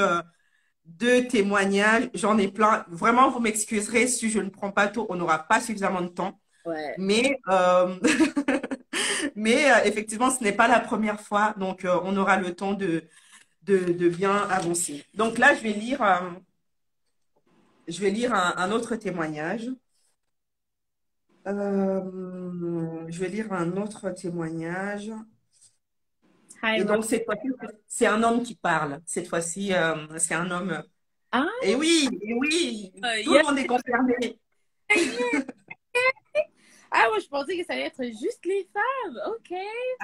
Speaker 2: deux témoignages, j'en ai plein. Vraiment, vous m'excuserez si je ne prends pas tout, on n'aura pas suffisamment de temps.
Speaker 1: Ouais.
Speaker 2: Mais, effectivement, ce n'est pas la première fois, donc on aura le temps de bien avancer. Donc là, je vais lire un autre témoignage. Je vais lire un autre témoignage.
Speaker 1: Hi,
Speaker 2: Et
Speaker 1: Rob.
Speaker 2: donc, cette fois-ci, c'est un homme qui parle. Cette fois-ci, c'est un homme.
Speaker 1: Ah,
Speaker 2: Et oui, tout le
Speaker 1: yeah.
Speaker 2: monde est concerné.
Speaker 1: Ah, moi, je pensais que ça allait être juste les femmes. OK.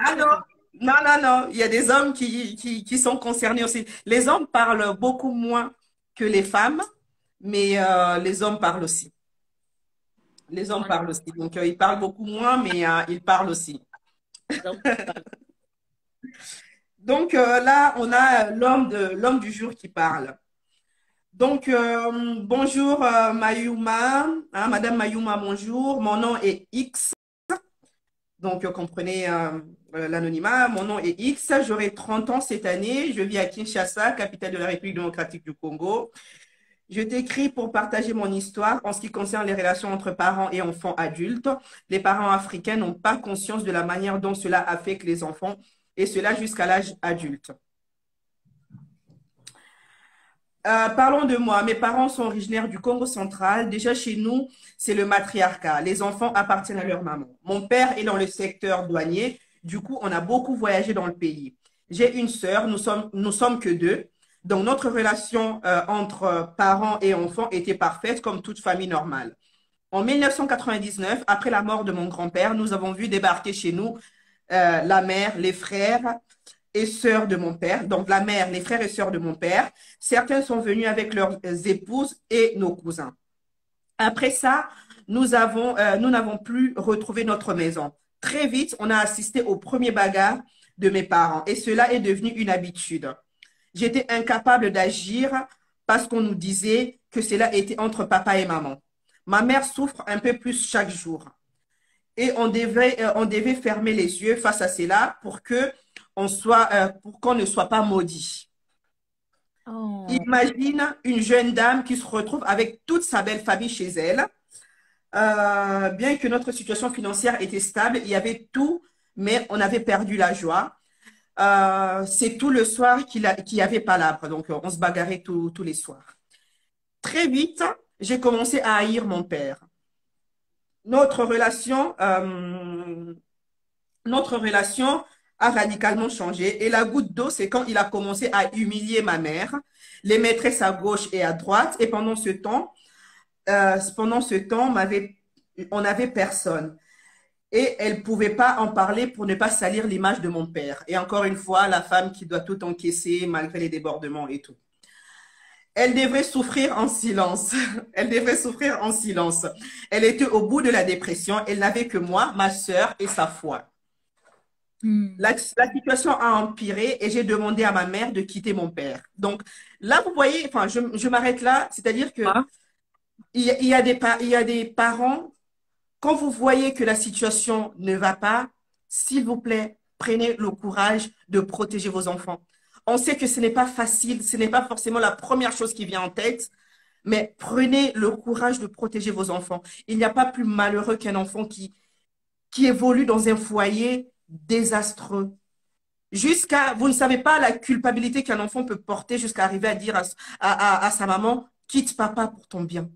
Speaker 2: Ah non, Non, non, non. Il y a des hommes qui sont concernés aussi. Les hommes parlent beaucoup moins que les femmes, mais les hommes parlent aussi. Les hommes
Speaker 1: On est-
Speaker 2: parlent aussi. Donc, ils parlent beaucoup moins, mais ils parlent aussi.
Speaker 1: donc,
Speaker 2: Donc, là, on a l'homme du jour qui parle. Donc, bonjour Mayuma, hein, Madame Mayuma, bonjour. Mon nom est X. Donc, comprenez l'anonymat. Mon nom est X. J'aurai 30 ans cette année. Je vis à Kinshasa, capitale de la République démocratique du Congo. Je t'écris pour partager mon histoire en ce qui concerne les relations entre parents et enfants adultes. Les parents africains n'ont pas conscience de la manière dont cela affecte les enfants, et cela jusqu'à l'âge adulte. Parlons de moi. Mes parents sont originaires du Congo central. Déjà chez nous, c'est le matriarcat. Les enfants appartiennent à leur maman. Mon père est dans le secteur douanier. Du coup, on a beaucoup voyagé dans le pays. J'ai une sœur. Nous sommes que deux. Donc, notre relation entre parents et enfants était parfaite comme toute famille normale. En 1999, après la mort de mon grand-père, nous avons vu débarquer chez nous la mère, les frères et sœurs de mon père, donc la mère, les frères et sœurs de mon père. Certains sont venus avec leurs épouses et nos cousins. Après ça, nous n'avons plus retrouvé notre maison. Très vite, on a assisté au premier bagarre de mes parents et cela est devenu une habitude. J'étais incapable d'agir parce qu'on nous disait que cela était entre papa et maman. Ma mère souffre un peu plus chaque jour et on devait fermer les yeux face à cela pour qu'on ne soit pas maudit.
Speaker 1: oh,
Speaker 2: Imagine une jeune dame qui se retrouve avec toute sa belle famille chez elle. Bien que notre situation financière était stable, il y avait tout, mais on avait perdu la joie. C'est tout le soir qu'il y avait palabre, donc on se bagarrait tous les soirs. Très vite, j'ai commencé à haïr mon père. Notre relation, euh, notre relation a radicalement changé. Et la goutte d'eau, c'est quand il a commencé à humilier ma mère, les maîtresses à gauche et à droite. Et pendant ce temps, on n'avait personne. Et elle ne pouvait pas en parler pour ne pas salir l'image de mon père. Et encore une fois, la femme qui doit tout encaisser malgré les débordements et tout. Elle devrait souffrir en silence. Elle devrait souffrir en silence. Elle était au bout de la dépression. Elle n'avait que moi, ma sœur et sa foi.
Speaker 1: hmm.
Speaker 2: La situation a empiré et j'ai demandé à ma mère de quitter mon père. Donc là, vous voyez, enfin, je m'arrête là. C'est-à-dire que
Speaker 1: Ah,
Speaker 2: il y a des parents, quand vous voyez que la situation ne va pas, s'il vous plaît, prenez le courage de protéger vos enfants. On sait que ce n'est pas facile, ce n'est pas forcément la première chose qui vient en tête, mais prenez le courage de protéger vos enfants. Il n'y a pas plus malheureux qu'un enfant qui évolue dans un foyer désastreux. Vous ne savez pas la culpabilité qu'un enfant peut porter jusqu'à arriver à dire à sa maman, quitte papa pour ton bien.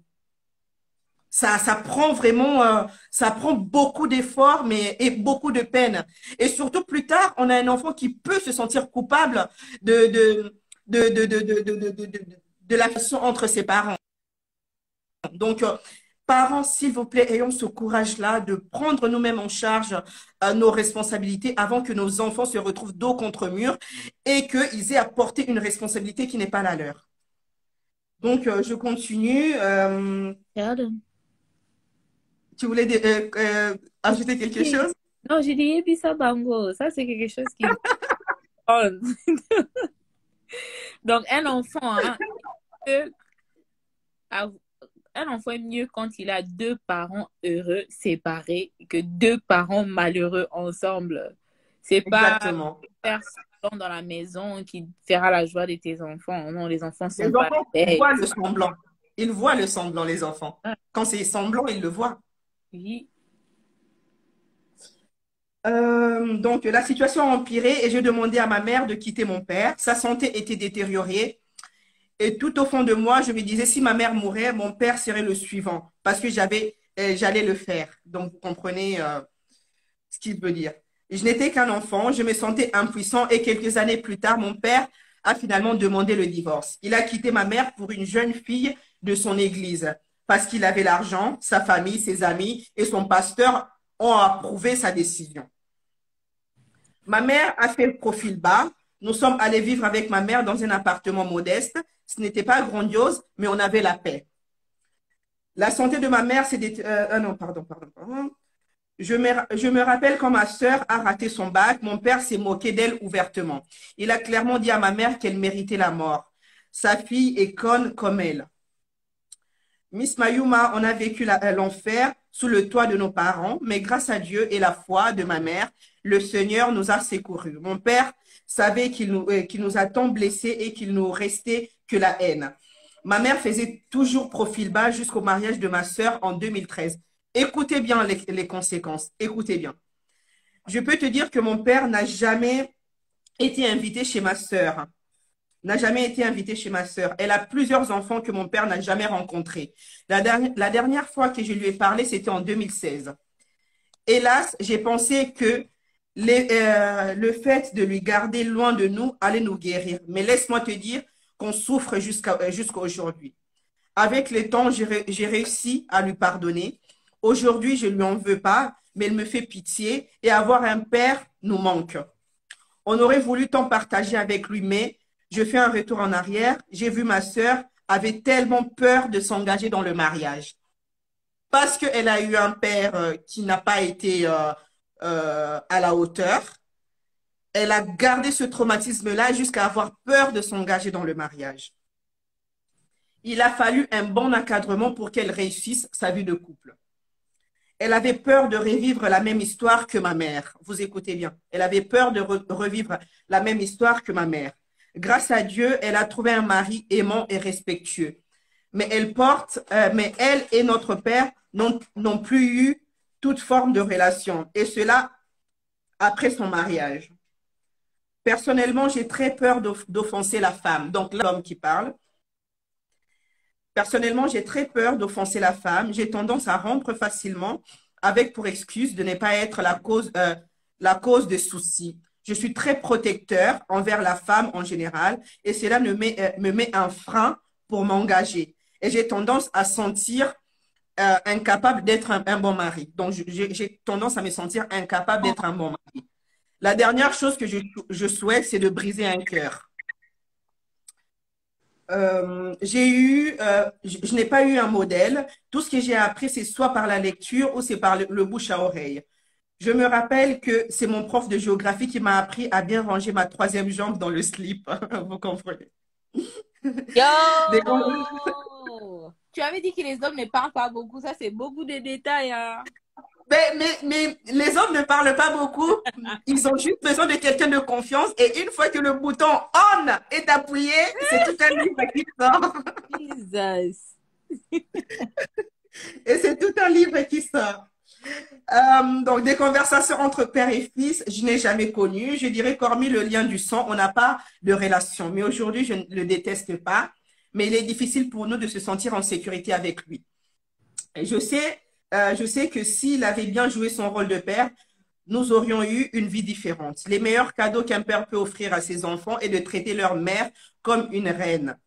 Speaker 2: Ça prend vraiment, ça prend beaucoup d'efforts, et beaucoup de peine. Et surtout, plus tard, on a un enfant qui peut se sentir coupable de, de, de la relation entre ses parents. Donc, parents, s'il vous plaît, ayons ce courage-là de prendre nous-mêmes en charge nos responsabilités avant que nos enfants se retrouvent dos contre mur et qu'ils aient à porter une responsabilité qui n'est pas la leur. Donc, je continue.
Speaker 1: pardon.
Speaker 2: Tu voulais ajouter quelque chose?
Speaker 1: Non, j'ai dit Ebisa Bango. Ça, c'est quelque chose qui me parle. Donc, un enfant, hein, peut av- un enfant est mieux quand il a deux parents heureux séparés que deux parents malheureux ensemble. C'est pas
Speaker 2: Exactement.
Speaker 1: faire semblant dans la maison qui fera la joie de tes enfants. Non, les enfants
Speaker 2: Les
Speaker 1: sont pas
Speaker 2: enfants
Speaker 1: bêtes.
Speaker 2: voient le semblant. Ils voient le semblant, les enfants.
Speaker 1: Ah,
Speaker 2: Quand c'est semblant, ils le voient.
Speaker 1: oui.
Speaker 2: Donc, la situation a empiré et j'ai demandé à ma mère de quitter mon père. Sa santé était détériorée. Et tout au fond de moi, je me disais, si ma mère mourait, mon père serait le suivant parce que j'allais le faire. Donc, vous comprenez ce qu'il veut dire. Je n'étais qu'un enfant, je me sentais impuissant et quelques années plus tard, mon père a finalement demandé le divorce. Il a quitté ma mère pour une jeune fille de son église parce qu'il avait l'argent, sa famille, ses amis et son pasteur ont approuvé sa décision. Ma mère a fait le profil bas. Nous sommes allés vivre avec ma mère dans un appartement modeste. Ce n'était pas grandiose, mais on avait la paix. La santé de ma mère, c'est des... non, pardon. Je me rappelle quand ma sœur a raté son bac, mon père s'est moqué d'elle ouvertement. Il a clairement dit à ma mère qu'elle méritait la mort. Sa fille est conne comme elle. Miss Mayuma, on a vécu l'enfer sous le toit de nos parents, mais grâce à Dieu et la foi de ma mère, le Seigneur nous a secourus. Mon père savait qu'il nous a tant blessés et qu'il nous restait que la haine. Ma mère faisait toujours profil bas jusqu'au mariage de ma sœur en 2013. Écoutez bien les conséquences, écoutez bien. Je peux te dire que mon père n'a jamais été invité chez ma sœur. N'a jamais été invitée chez ma sœur. Elle a plusieurs enfants que mon père n'a jamais rencontrés. La dernière fois que je lui ai parlé, c'était en 2016. Hélas, j'ai pensé que le fait de lui garder loin de nous allait nous guérir. Mais laisse-moi te dire qu'on souffre jusqu'à aujourd'hui. Avec le temps, j'ai réussi à lui pardonner. Aujourd'hui, je ne lui en veux pas, mais elle me fait pitié et avoir un père nous manque. On aurait voulu tant partager avec lui, mais je fais un retour en arrière. J'ai vu ma sœur avait tellement peur de s'engager dans le mariage parce qu'elle a eu un père qui n'a pas été à la hauteur. Elle a gardé ce traumatisme-là jusqu'à avoir peur de s'engager dans le mariage. Il a fallu un bon encadrement pour qu'elle réussisse sa vie de couple. Elle avait peur de revivre la même histoire que ma mère. Vous écoutez bien. Elle avait peur de revivre la même histoire que ma mère. Grâce à Dieu, elle a trouvé un mari aimant et respectueux. Mais elle et notre père n'ont plus eu toute forme de relation. Et cela après son mariage. Personnellement, j'ai très peur d'offenser la femme. Donc, l'homme qui parle. Personnellement, j'ai très peur d'offenser la femme. J'ai tendance à rompre facilement avec pour excuse de ne pas être la cause des soucis. Je suis très protecteur envers la femme en général et cela me met un frein pour m'engager. Et j'ai tendance à sentir incapable d'être un bon mari. Donc, j'ai tendance à me sentir incapable d'être un bon mari. La dernière chose que je souhaite, c'est de briser un cœur. Je n'ai pas eu un modèle. Tout ce que j'ai appris, c'est soit par la lecture ou c'est par le bouche à oreille. Je me rappelle que c'est mon prof de géographie qui m'a appris à bien ranger ma troisième jambe dans le slip. Vous comprenez?
Speaker 1: Yo! Tu avais dit que les hommes ne parlent pas beaucoup. Ça, c'est beaucoup de détails. Hein.
Speaker 2: Mais les hommes ne parlent pas beaucoup. Ils ont juste besoin de quelqu'un de confiance. Et une fois que le bouton on est appuyé, c'est tout un livre qui sort.
Speaker 1: Jesus.
Speaker 2: Et c'est tout un livre qui sort. Donc, des conversations entre père et fils, je n'ai jamais connu. Je dirais qu'hormis le lien du sang, on n'a pas de relation. Mais aujourd'hui, je ne le déteste pas. Mais il est difficile pour nous de se sentir en sécurité avec lui. Et je sais que s'il avait bien joué son rôle de père, nous aurions eu une vie différente. Les meilleurs cadeaux qu'un père peut offrir à ses enfants est de traiter leur mère comme une reine.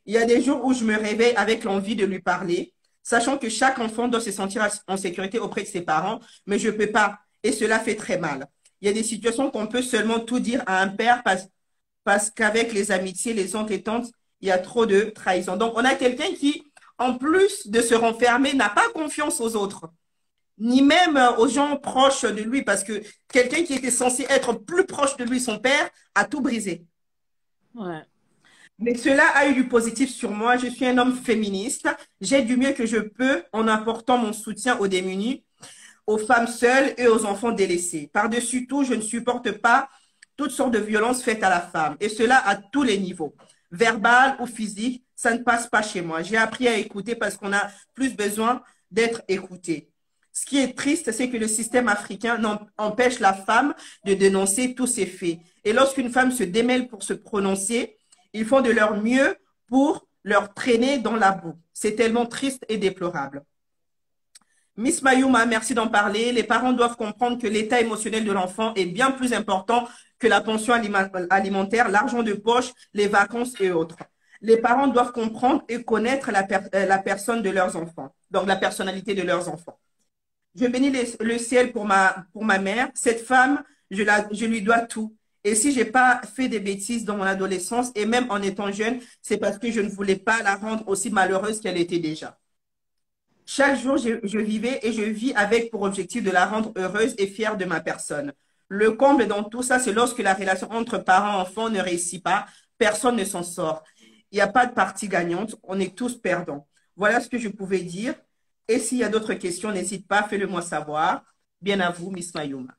Speaker 2: Il y a des jours où je me réveille avec l'envie de lui parler, sachant que chaque enfant doit se sentir en sécurité auprès de ses parents, mais je ne peux pas, et cela fait très mal. Il y a des situations qu'on peut seulement tout dire à un père parce qu'avec les amitiés, les oncles et tantes, il y a trop de trahison. Donc, on a quelqu'un qui, en plus de se renfermer, n'a pas confiance aux autres, ni même aux gens proches de lui, parce que quelqu'un qui était censé être plus proche de lui, son père, a tout brisé.
Speaker 1: Ouais.
Speaker 2: Mais cela a eu du positif sur moi. Je suis un homme féministe. J'aide du mieux que je peux en apportant mon soutien aux démunis, aux femmes seules et aux enfants délaissés. Par-dessus tout, je ne supporte pas toutes sortes de violences faites à la femme, et cela à tous les niveaux. Verbal ou physique, ça ne passe pas chez moi. J'ai appris à écouter parce qu'on a plus besoin d'être écouté. Ce qui est triste, c'est que le système africain empêche la femme de dénoncer tous ces faits. Et lorsqu'une femme se démêle pour se prononcer, ils font de leur mieux pour leur traîner dans la boue. C'est tellement triste et déplorable. Miss Mayuma, merci d'en parler. Les parents doivent comprendre que l'état émotionnel de l'enfant est bien plus important que la pension alimentaire, l'argent de poche, les vacances et autres. Les parents doivent comprendre et connaître la personne de leurs enfants, donc la personnalité de leurs enfants. Je bénis le ciel pour ma mère. Cette femme je lui dois tout. Et si j'ai pas fait des bêtises dans mon adolescence et même en étant jeune, c'est parce que je ne voulais pas la rendre aussi malheureuse qu'elle était déjà. Chaque jour, je vivais et je vis avec pour objectif de la rendre heureuse et fière de ma personne. Le comble dans tout ça, c'est lorsque la relation entre parents-enfants ne réussit pas, personne ne s'en sort. Il n'y a pas de partie gagnante, on est tous perdants. Voilà ce que je pouvais dire. Et s'il y a d'autres questions, n'hésite pas, fais-le moi savoir. Bien à vous, Miss Mayuma.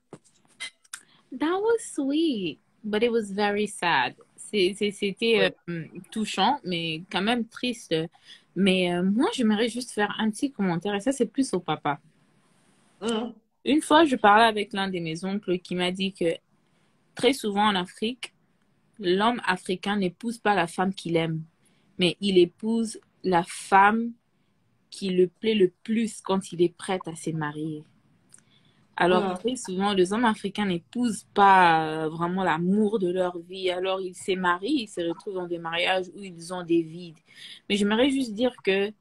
Speaker 1: That was sweet, but it was very sad. C'était touchant, mais quand même triste. Mais moi, j'aimerais juste faire un petit commentaire, et ça, c'est plus au papa.
Speaker 2: Mm.
Speaker 1: Une fois, je parlais avec l'un de mes oncles qui m'a dit que très souvent en Afrique, l'homme africain n'épouse pas la femme qu'il aime, mais il épouse la femme qui le plaît le plus quand il est prêt à se marier. Alors, très souvent, les hommes africains n'épousent pas vraiment l'amour de leur vie. Alors, ils se marient, ils se retrouvent dans des mariages où ils ont des vides. Mais j'aimerais juste dire que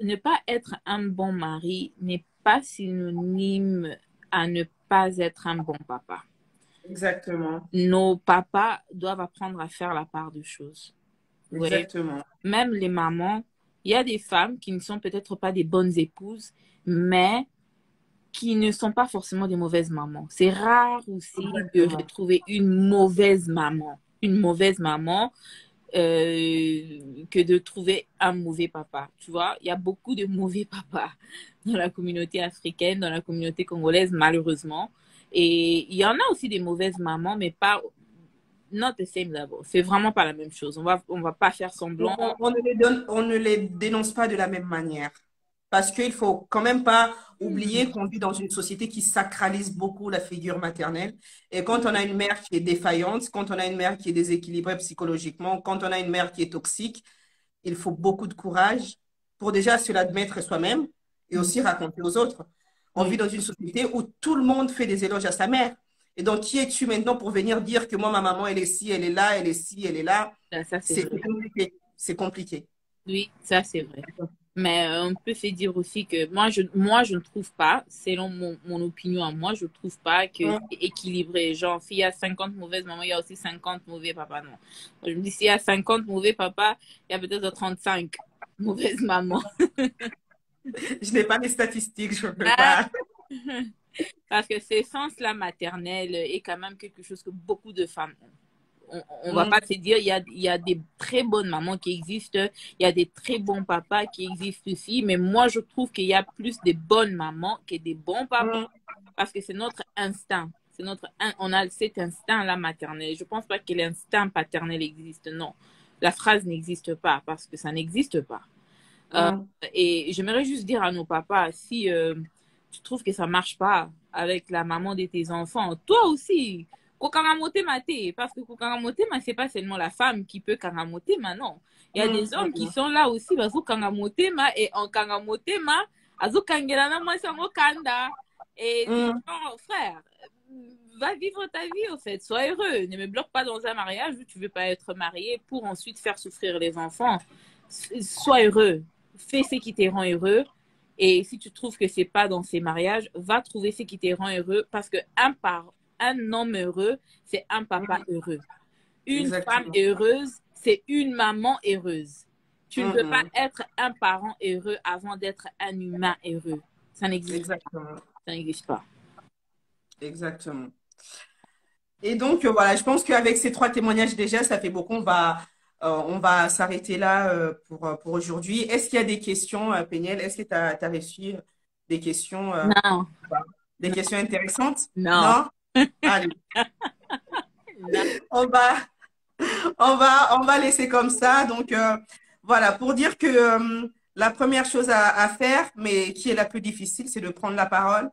Speaker 1: ne pas être un bon mari n'est pas synonyme à ne pas être un bon papa.
Speaker 2: Exactement.
Speaker 1: Nos papas doivent apprendre à faire la part de choses.
Speaker 2: Exactement.
Speaker 1: Ouais. Même les mamans, il y a des femmes qui ne sont peut-être pas des bonnes épouses, mais qui ne sont pas forcément des mauvaises mamans. C'est rare aussi de retrouver une mauvaise maman. Une mauvaise maman que de trouver un mauvais papa. Tu vois, il y a beaucoup de mauvais papas dans la communauté africaine, dans la communauté congolaise, malheureusement. Et il y en a aussi des mauvaises mamans, mais pas not the same level. C'est vraiment pas la même chose. On va pas faire semblant.
Speaker 2: On ne les dénonce pas de la même manière. Parce qu'il faut quand même pas oublier qu'on vit dans une société qui sacralise beaucoup la figure maternelle. Et quand on a une mère qui est défaillante, quand on a une mère qui est déséquilibrée psychologiquement, quand on a une mère qui est toxique, il faut beaucoup de courage pour déjà se l'admettre soi-même et aussi raconter aux autres. On vit dans une société où tout le monde fait des éloges à sa mère. Et donc, qui es-tu maintenant pour venir dire que moi, ma maman, elle est ci, elle est là, elle est ci, elle est là?
Speaker 1: Ça,
Speaker 2: c'est compliqué. C'est compliqué.
Speaker 1: Oui, ça, c'est vrai. Mais on peut se dire aussi que moi, je ne trouve pas, selon mon opinion à moi, je ne trouve pas que c'est équilibré. Genre, s'il y a 50 mauvaises mamans, il y a aussi 50 mauvais papas. Non. Moi, je me dis, s'il y a 50 mauvais papas, il y a peut-être 35 mauvaises mamans.
Speaker 2: Je n'ai pas les statistiques, je ne peux pas.
Speaker 1: Parce que ce sens-là maternel est quand même quelque chose que beaucoup de femmes ont. On va pas se dire, il y a des très bonnes mamans qui existent, il y a des très bons papas qui existent aussi, mais moi, je trouve qu'il y a plus de bonnes mamans que des bons papas, parce que c'est notre instinct. On a cet instinct-là maternel. Je pense pas que l'instinct paternel existe, non. La phrase n'existe pas, parce que ça n'existe pas. Et j'aimerais juste dire à nos papas, si tu trouves que ça marche pas avec la maman de tes enfants, toi aussi, Kokangamotema, parce que Kokangamotema, c'est pas seulement la femme qui peut Kangamotema, non. Il y a des hommes qui sont là aussi, Bazo Kangamotema, et en Kangamotema, Azo Kangelana Masango Kanda. Et non, frère, va vivre ta vie, au fait. Sois heureux. Ne me bloque pas dans un mariage où tu veux pas être marié pour ensuite faire souffrir les enfants. Sois heureux. Fais ce qui te rend heureux. Et si tu trouves que c'est pas dans ces mariages, va trouver ce qui te rend heureux, parce que un homme heureux, c'est un papa heureux. Une femme heureuse, c'est une maman heureuse. Tu ne peux pas être un parent heureux avant d'être un humain heureux. Ça n'existe pas. Ça n'existe pas.
Speaker 2: Exactement. Et donc, voilà, je pense qu'avec ces 3 témoignages déjà, ça fait beaucoup. On va s'arrêter là pour aujourd'hui. Est-ce qu'il y a des questions, Péniel? Est-ce que tu as reçu des questions?
Speaker 1: Non.
Speaker 2: Des questions intéressantes?
Speaker 1: Non.
Speaker 2: Allez. On va laisser comme ça. Donc, voilà, pour dire que la première chose à faire, mais qui est la plus difficile, c'est de prendre la parole.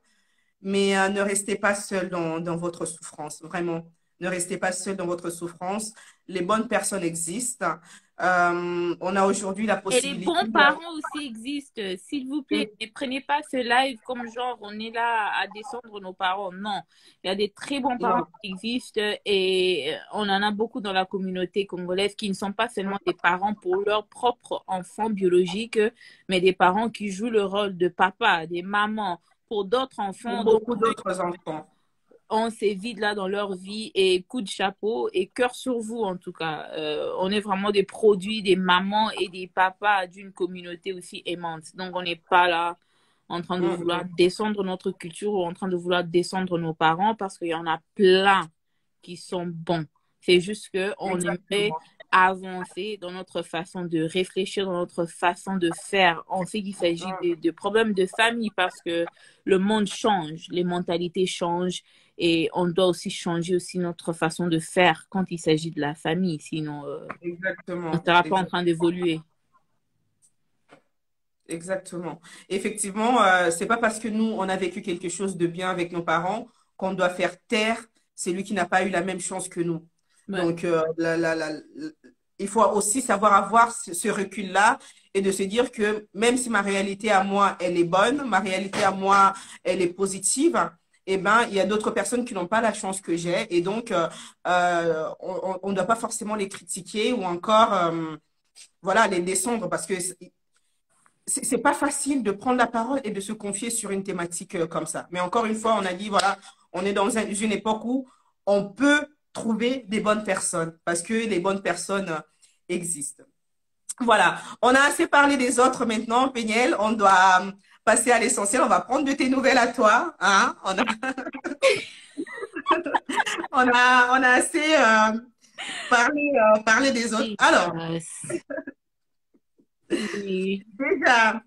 Speaker 2: Mais ne restez pas seul dans votre souffrance, vraiment. Ne restez pas seul dans votre souffrance. Les bonnes personnes existent. On a aujourd'hui la possibilité.
Speaker 1: Et les bons parents aussi existent. S'il vous plaît, ne prenez pas ce live comme genre on est là à descendre nos parents. Non, il y a des très bons parents qui existent et on en a beaucoup dans la communauté congolaise qui ne sont pas seulement des parents pour leurs propres enfants biologiques, mais des parents qui jouent le rôle de papa, des mamans pour d'autres enfants.
Speaker 2: Pour beaucoup d'autres enfants.
Speaker 1: ont ces vides-là dans leur vie et coup de chapeau et cœur sur vous en tout cas. On est vraiment des produits, des mamans et des papas d'une communauté aussi aimante. Donc on n'est pas là en train de
Speaker 2: Mm,
Speaker 1: vouloir descendre notre culture ou en train de vouloir descendre nos parents parce qu'il y en a plein qui sont bons. C'est juste qu'on aimerait
Speaker 2: exactement.
Speaker 1: avancer dans notre façon de réfléchir, dans notre façon de faire. On sait qu'il s'agit
Speaker 2: Mm,
Speaker 1: de problèmes de famille parce que le monde change, les mentalités changent et on doit aussi changer aussi notre façon de faire quand il s'agit de la famille. Sinon, on ne
Speaker 2: exactement.
Speaker 1: sera pas en train d'évoluer.
Speaker 2: Exactement. Effectivement, c'est pas parce que nous, on a vécu quelque chose de bien avec nos parents qu'on doit faire taire celui qui n'a pas eu la même chance que nous.
Speaker 1: Ouais.
Speaker 2: Donc, il faut aussi savoir avoir ce recul-là et de se dire que même si ma réalité à moi, elle est bonne, ma réalité à moi, elle est positive, eh ben, il y a d'autres personnes qui n'ont pas la chance que j'ai. Et donc, on ne doit pas forcément les critiquer ou encore, voilà, les descendre parce que c'est pas facile de prendre la parole et de se confier sur une thématique comme ça. Mais encore une fois, on a dit, voilà, on est dans une époque où on peut trouver des bonnes personnes parce que les bonnes personnes existent. Voilà, on a assez parlé des autres maintenant, Péniel. On doit passer à l'essentiel. On va prendre de tes nouvelles à toi. Hein? On a assez parlé des autres.
Speaker 1: Oui,
Speaker 2: Alors,
Speaker 1: oui.
Speaker 2: déjà,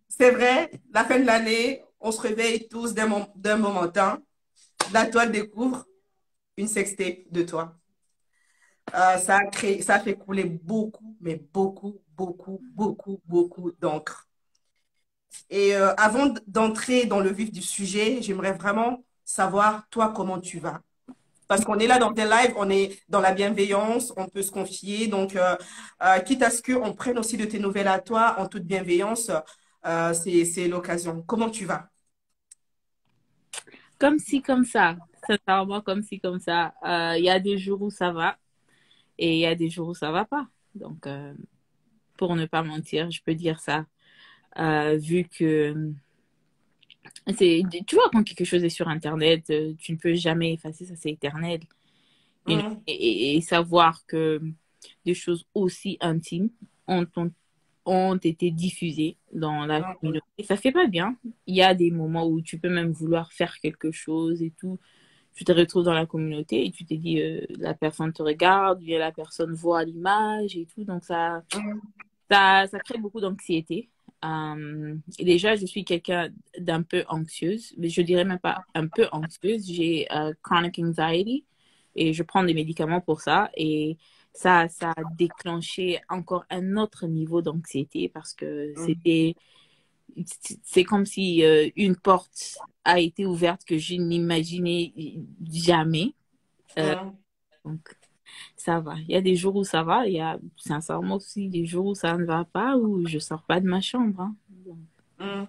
Speaker 2: c'est vrai, la fin de l'année, on se réveille tous d'un momentum. La toile découvre une sextape de toi. Ça a fait couler beaucoup, mais beaucoup, beaucoup, beaucoup, beaucoup d'encre. Et avant d'entrer dans le vif du sujet, j'aimerais vraiment savoir, toi, comment tu vas. Parce qu'on est là dans tes lives, on est dans la bienveillance, on peut se confier. Donc, quitte à ce qu'on prenne aussi de tes nouvelles à toi en toute bienveillance, c'est l'occasion. Comment tu vas?
Speaker 1: Comme si, comme ça. Sincèrement, comme si, comme ça. Il y a des jours où ça va et il y a des jours où ça va pas. Donc, pour ne pas mentir, je peux dire ça. Vu que tu vois, quand quelque chose est sur Internet, tu ne peux jamais effacer ça, c'est éternel.
Speaker 2: Hum,
Speaker 1: Et savoir que des choses aussi intimes ont, ont, ont été diffusées dans la
Speaker 2: hum,
Speaker 1: communauté, ça fait pas bien. Il y a des moments où tu peux même vouloir faire quelque chose et tout. Tu te retrouves dans la communauté et tu te dis, la personne te regarde, bien la personne voit l'image et tout. Donc,
Speaker 2: hum,
Speaker 1: ça crée beaucoup d'anxiété. Et déjà, je suis quelqu'un d'un peu anxieuse, mais je dirais même pas un peu anxieuse. J'ai chronic anxiety et je prends des médicaments pour ça. Et ça a déclenché encore un autre niveau d'anxiété parce que
Speaker 2: hum,
Speaker 1: c'est comme si une porte a été ouverte que je n'imaginais jamais. Euh,
Speaker 2: hum.
Speaker 1: donc, ça va. Il y a des jours où ça va, il y a sincèrement aussi des jours où ça ne va pas, où je sors pas de ma chambre. Hein.
Speaker 2: Hum.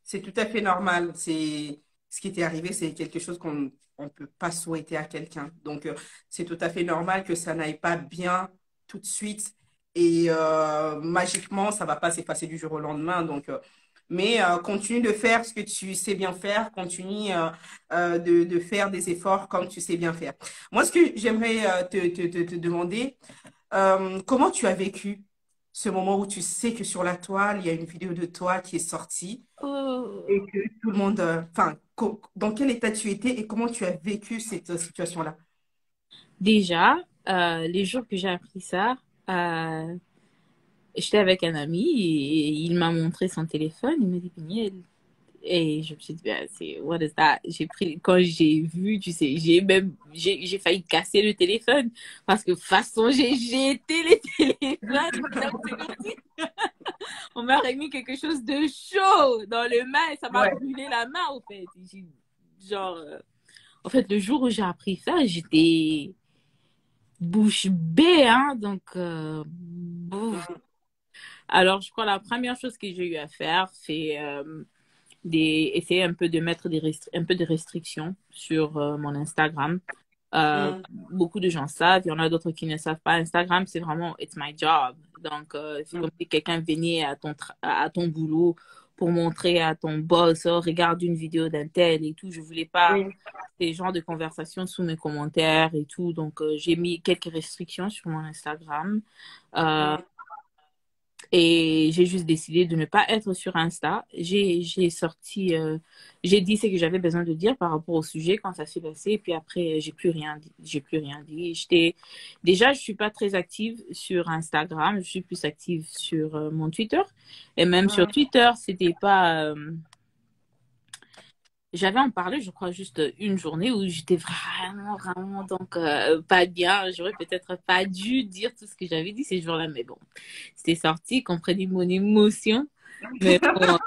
Speaker 2: C'est tout à fait normal. C'est ce qui t'est arrivé, c'est quelque chose qu'on ne peut pas souhaiter à quelqu'un. Donc, c'est tout à fait normal que ça n'aille pas bien tout de suite et magiquement, ça va pas s'effacer du jour au lendemain. Donc, mais continue de faire ce que tu sais bien faire, continue de faire des efforts comme tu sais bien faire. Moi, ce que j'aimerais te demander, comment tu as vécu ce moment où tu sais que sur la toile, il y a une vidéo de toi qui est sortie et
Speaker 1: Oh.
Speaker 2: que tout le monde, enfin, dans quel état tu étais et comment tu as vécu cette situation-là?
Speaker 1: Déjà, les jours que j'ai appris ça, euh, j'étais avec un ami et il m'a montré son téléphone. Il m'a dit, Peniel. Et je me suis dit, ben, c'est, what is that? Quand j'ai vu, tu sais, j'ai failli casser le téléphone parce que de toute façon, j'ai jeté les téléphones. Donc, c'est comme si on m'a remis quelque chose de chaud dans le main et ça m'a
Speaker 2: Ouais.
Speaker 1: brûlé la main, au fait. Genre, en fait, le jour où j'ai appris ça, j'étais bouche bée, hein, donc, bouf.
Speaker 2: Mm,
Speaker 1: Alors, je crois que la première chose que j'ai eu à faire, c'est essayer un peu de mettre un peu de restrictions sur mon Instagram. Beaucoup de gens savent, il y en a d'autres qui ne savent pas. Instagram, c'est vraiment, it's my job. Donc, c'est
Speaker 2: mm,
Speaker 1: comme si quelqu'un venait à ton boulot pour montrer à ton boss, oh, regarde une vidéo d'un tel et tout. Je voulais pas
Speaker 2: Oui.
Speaker 1: ces genres de conversations sous mes commentaires et tout. Donc, j'ai mis quelques restrictions sur mon Instagram. Euh,
Speaker 2: Mm.
Speaker 1: et j'ai juste décidé de ne pas être sur Insta. J'ai dit ce que j'avais besoin de dire par rapport au sujet quand ça s'est passé. Et puis après, j'ai plus rien dit. J'ai plus rien dit. Déjà, je suis pas très active sur Instagram. Je suis plus active sur mon Twitter. Et même sur
Speaker 2: Mm.
Speaker 1: Twitter, c'était pas, j'avais en parlé, je crois, juste une journée où j'étais vraiment, donc pas bien. J'aurais peut-être pas dû dire tout ce que j'avais dit ces jours-là, mais bon, c'était sorti, comprenez mon émotion. Mais bon,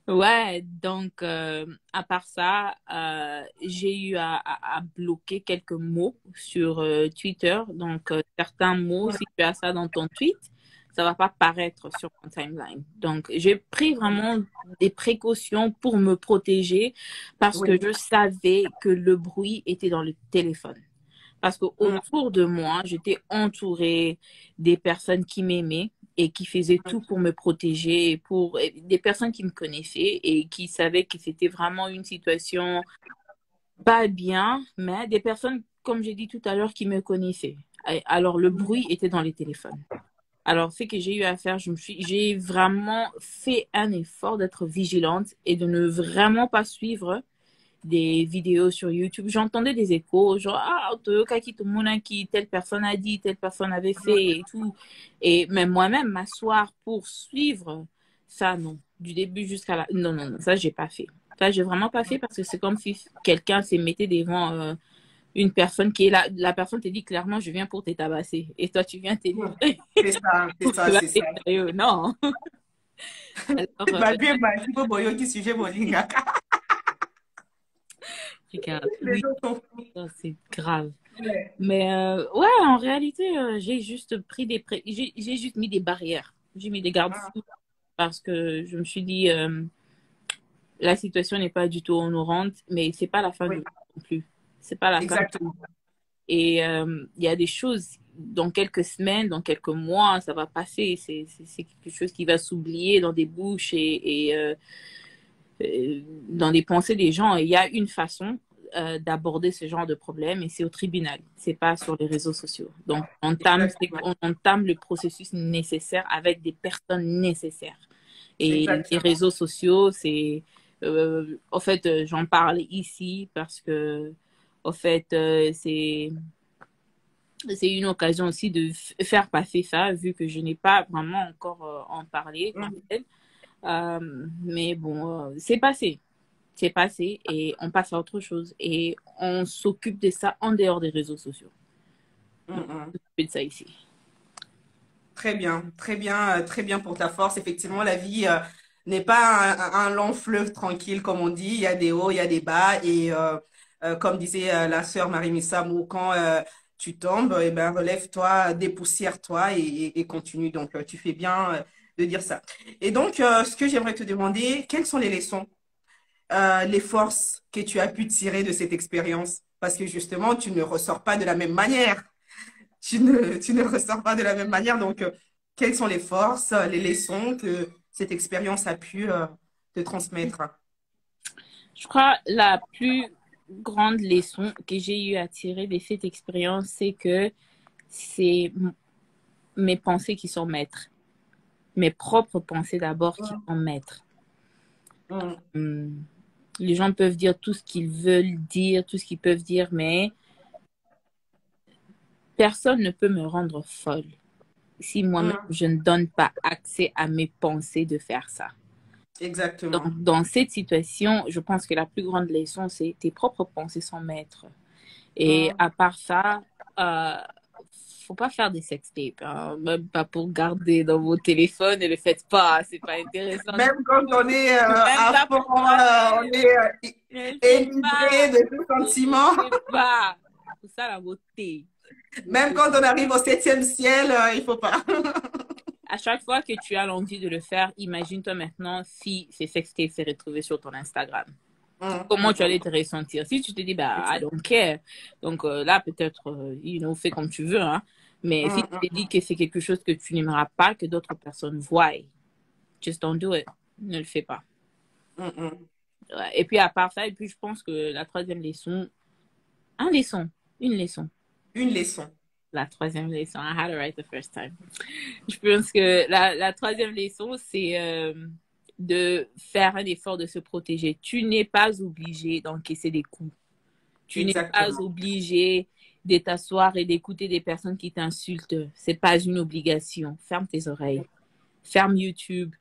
Speaker 1: ouais, donc à part ça, j'ai eu à bloquer quelques mots sur Twitter. Donc certains mots, si tu as ça dans ton tweet, ça va pas paraître sur mon timeline. Donc j'ai pris vraiment des précautions pour me protéger parce que
Speaker 2: Oui.
Speaker 1: je savais que le bruit était dans le téléphone. Parce que
Speaker 2: Mm.
Speaker 1: autour de moi, j'étais entourée des personnes qui m'aimaient et qui faisaient tout pour me protéger, pour des personnes qui me connaissaient et qui savaient que c'était vraiment une situation pas bien, mais des personnes, comme j'ai dit tout à l'heure, qui me connaissaient. Alors, le bruit était dans les téléphones. Alors, ce que j'ai eu à faire, j'ai vraiment fait un effort d'être vigilante et de ne vraiment pas suivre des vidéos sur YouTube. J'entendais des échos, genre, ah, Toyoka Kitomuna qui telle personne a dit, telle personne avait fait et tout. Et même moi-même, m'asseoir pour suivre ça, non. Du début jusqu'à la... Non, non, non, ça, j'ai pas fait. Ça, j'ai vraiment pas fait parce que c'est comme si quelqu'un s'est metté devant une personne qui est là. La personne te dit clairement, je viens pour te tabasser. Et toi, tu viens te
Speaker 2: Mm.
Speaker 1: livrer
Speaker 2: C'est ça, c'est
Speaker 1: pour
Speaker 2: ça,
Speaker 1: te
Speaker 2: c'est
Speaker 1: battre.
Speaker 2: ça.
Speaker 1: Non. Alors,
Speaker 2: Malgré ma tipo boyo qui sujet molinga.
Speaker 1: regarde,
Speaker 2: Les
Speaker 1: oui,
Speaker 2: gens sont fous.
Speaker 1: ça, c'est grave.
Speaker 2: Ouais.
Speaker 1: Mais ouais, en réalité, j'ai juste j'ai juste mis des barrières. J'ai mis des
Speaker 2: Ah,
Speaker 1: garde-fous parce que je me suis dit, la situation n'est pas du tout honorante, mais c'est pas la fin du
Speaker 2: oui,
Speaker 1: monde non plus. C'est pas la fin.
Speaker 2: exactement.
Speaker 1: Et il y a des choses, dans quelques semaines, dans quelques mois, ça va passer. C'est quelque chose qui va s'oublier dans des bouches et dans les pensées des gens. Et il y a une façon d'aborder ce genre de problème et c'est au tribunal, c'est pas sur les réseaux sociaux. Donc,
Speaker 2: Exactement.
Speaker 1: on entame le processus nécessaire avec des personnes nécessaires. Et les
Speaker 2: Exactement.
Speaker 1: réseaux sociaux, en fait, j'en parle ici parce que, en fait, c'est une occasion aussi de faire passer ça, vu que je n'ai pas vraiment encore en parlé comme
Speaker 2: Mm.
Speaker 1: tel. Mais bon, c'est passé. C'est passé et on passe à autre chose. Et on s'occupe de ça en dehors des réseaux sociaux.
Speaker 2: Mm,
Speaker 1: On
Speaker 2: mm.
Speaker 1: s'occupe de ça ici.
Speaker 2: Très bien pour ta force. Effectivement, la vie n'est pas un long fleuve tranquille, comme on dit. Il y a des hauts, il y a des bas. Et comme disait la sœur Marie-Missa Mou, quand tu tombes, eh ben, relève-toi, dépoussière-toi et continue. Donc, tu fais bien de dire ça. Et donc, ce que j'aimerais te demander, quelles sont les leçons, les forces que tu as pu tirer de cette expérience? Parce que justement, tu ne ressors pas de la même manière. Tu ne ressors pas de la même manière. Donc, quelles sont les forces, les leçons que cette expérience a pu te transmettre?
Speaker 1: Je crois la plus grande leçon que j'ai eu à tirer de cette expérience, c'est que c'est mes pensées qui sont maîtres. Mes propres pensées d'abord qui
Speaker 2: Mm,
Speaker 1: sont maîtres.
Speaker 2: mm,
Speaker 1: Hum, Les gens peuvent dire tout ce qu'ils veulent dire, tout ce qu'ils peuvent dire, mais personne ne peut me rendre folle si moi-même
Speaker 2: mm.
Speaker 1: je ne donne pas accès à mes pensées de faire ça.
Speaker 2: Exactement.
Speaker 1: Dans cette situation, je pense que la plus grande leçon, c'est tes propres pensées sont maîtres. Et
Speaker 2: Mm.
Speaker 1: à part ça, euh, faut pas faire des sextapes, hein. Même pas pour garder dans vos téléphones et le faites pas, c'est pas intéressant du
Speaker 2: Même quand on
Speaker 1: tout.
Speaker 2: est
Speaker 1: Même
Speaker 2: à
Speaker 1: pas
Speaker 2: fond,
Speaker 1: pour toi-même.
Speaker 2: on est
Speaker 1: Ne le fais
Speaker 2: élivré
Speaker 1: pas.
Speaker 2: de tout
Speaker 1: Ne le
Speaker 2: sentiment.
Speaker 1: fais pas. C'est ça la beauté. Ne le
Speaker 2: Même
Speaker 1: fais
Speaker 2: quand on
Speaker 1: pas.
Speaker 2: arrive au septième ciel, il faut pas.
Speaker 1: À chaque fois que tu as l'envie de le faire, imagine-toi maintenant si ces sextapes s'est retrouvé sur ton Instagram.
Speaker 2: Mm,
Speaker 1: Comment
Speaker 2: mm,
Speaker 1: tu allais
Speaker 2: mm.
Speaker 1: te ressentir? Si tu te dis, bah, I don't care. Donc là, peut-être, fais comme tu veux, hein. Mais si
Speaker 2: Mm,
Speaker 1: tu te
Speaker 2: mm.
Speaker 1: dis que c'est quelque chose que tu n'aimeras pas que d'autres personnes voient, Just don't do it. Ne le fais pas.
Speaker 2: Mm.
Speaker 1: Ouais. Et puis à part ça, et puis je pense que la troisième leçon, une leçon.
Speaker 2: Une leçon.
Speaker 1: La troisième leçon, I had it right the first time. Je pense que la troisième leçon, c'est de faire un effort de se protéger. Tu n'es pas obligé d'encaisser des coups. Tu n'es pas
Speaker 2: Exactement.
Speaker 1: obligé de t'asseoir et d'écouter des personnes qui t'insultent. C'est pas une obligation. Ferme tes oreilles. Ferme YouTube.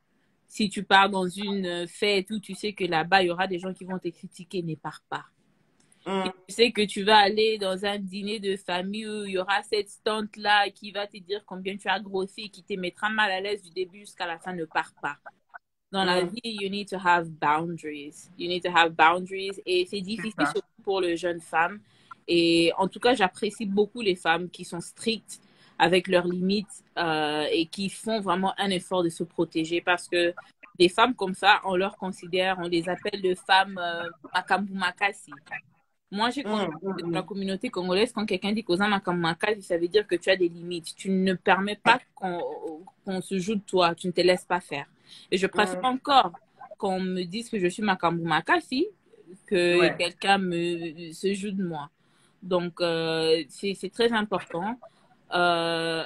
Speaker 1: Si tu pars dans une fête où tu sais que là-bas, il y aura des gens qui vont te critiquer, n'y pars pas. Et
Speaker 2: Mm.
Speaker 1: tu sais que tu vas aller dans un dîner de famille où il y aura cette tante-là qui va te dire combien tu as grossi et qui te mettra mal à l'aise du début jusqu'à la fin, ne pars pas. Dans la
Speaker 2: Mm.
Speaker 1: vie, you need to have boundaries. You need to have boundaries. Et c'est
Speaker 2: C'est
Speaker 1: difficile
Speaker 2: ça.
Speaker 1: surtout pour les jeunes femmes. Et en tout cas, j'apprécie beaucoup les femmes qui sont strictes avec leurs limites et qui font vraiment un effort de se protéger parce que des femmes comme ça, on leur considère, on les appelle de femmes makambu makasi. Moi, j'ai
Speaker 2: Mm.
Speaker 1: constaté
Speaker 2: Mm.
Speaker 1: que dans la
Speaker 2: Mm.
Speaker 1: communauté congolaise, quand quelqu'un dit Kozama Kamaka, ça veut dire que tu as des limites. Tu ne permets pas qu'on se joue de toi. Tu ne te laisses pas faire. Et je préfère
Speaker 2: Mm.
Speaker 1: encore qu'on me dise que je suis Makambu Makasi que
Speaker 2: Ouais.
Speaker 1: quelqu'un se joue de moi. Donc, c'est très important euh,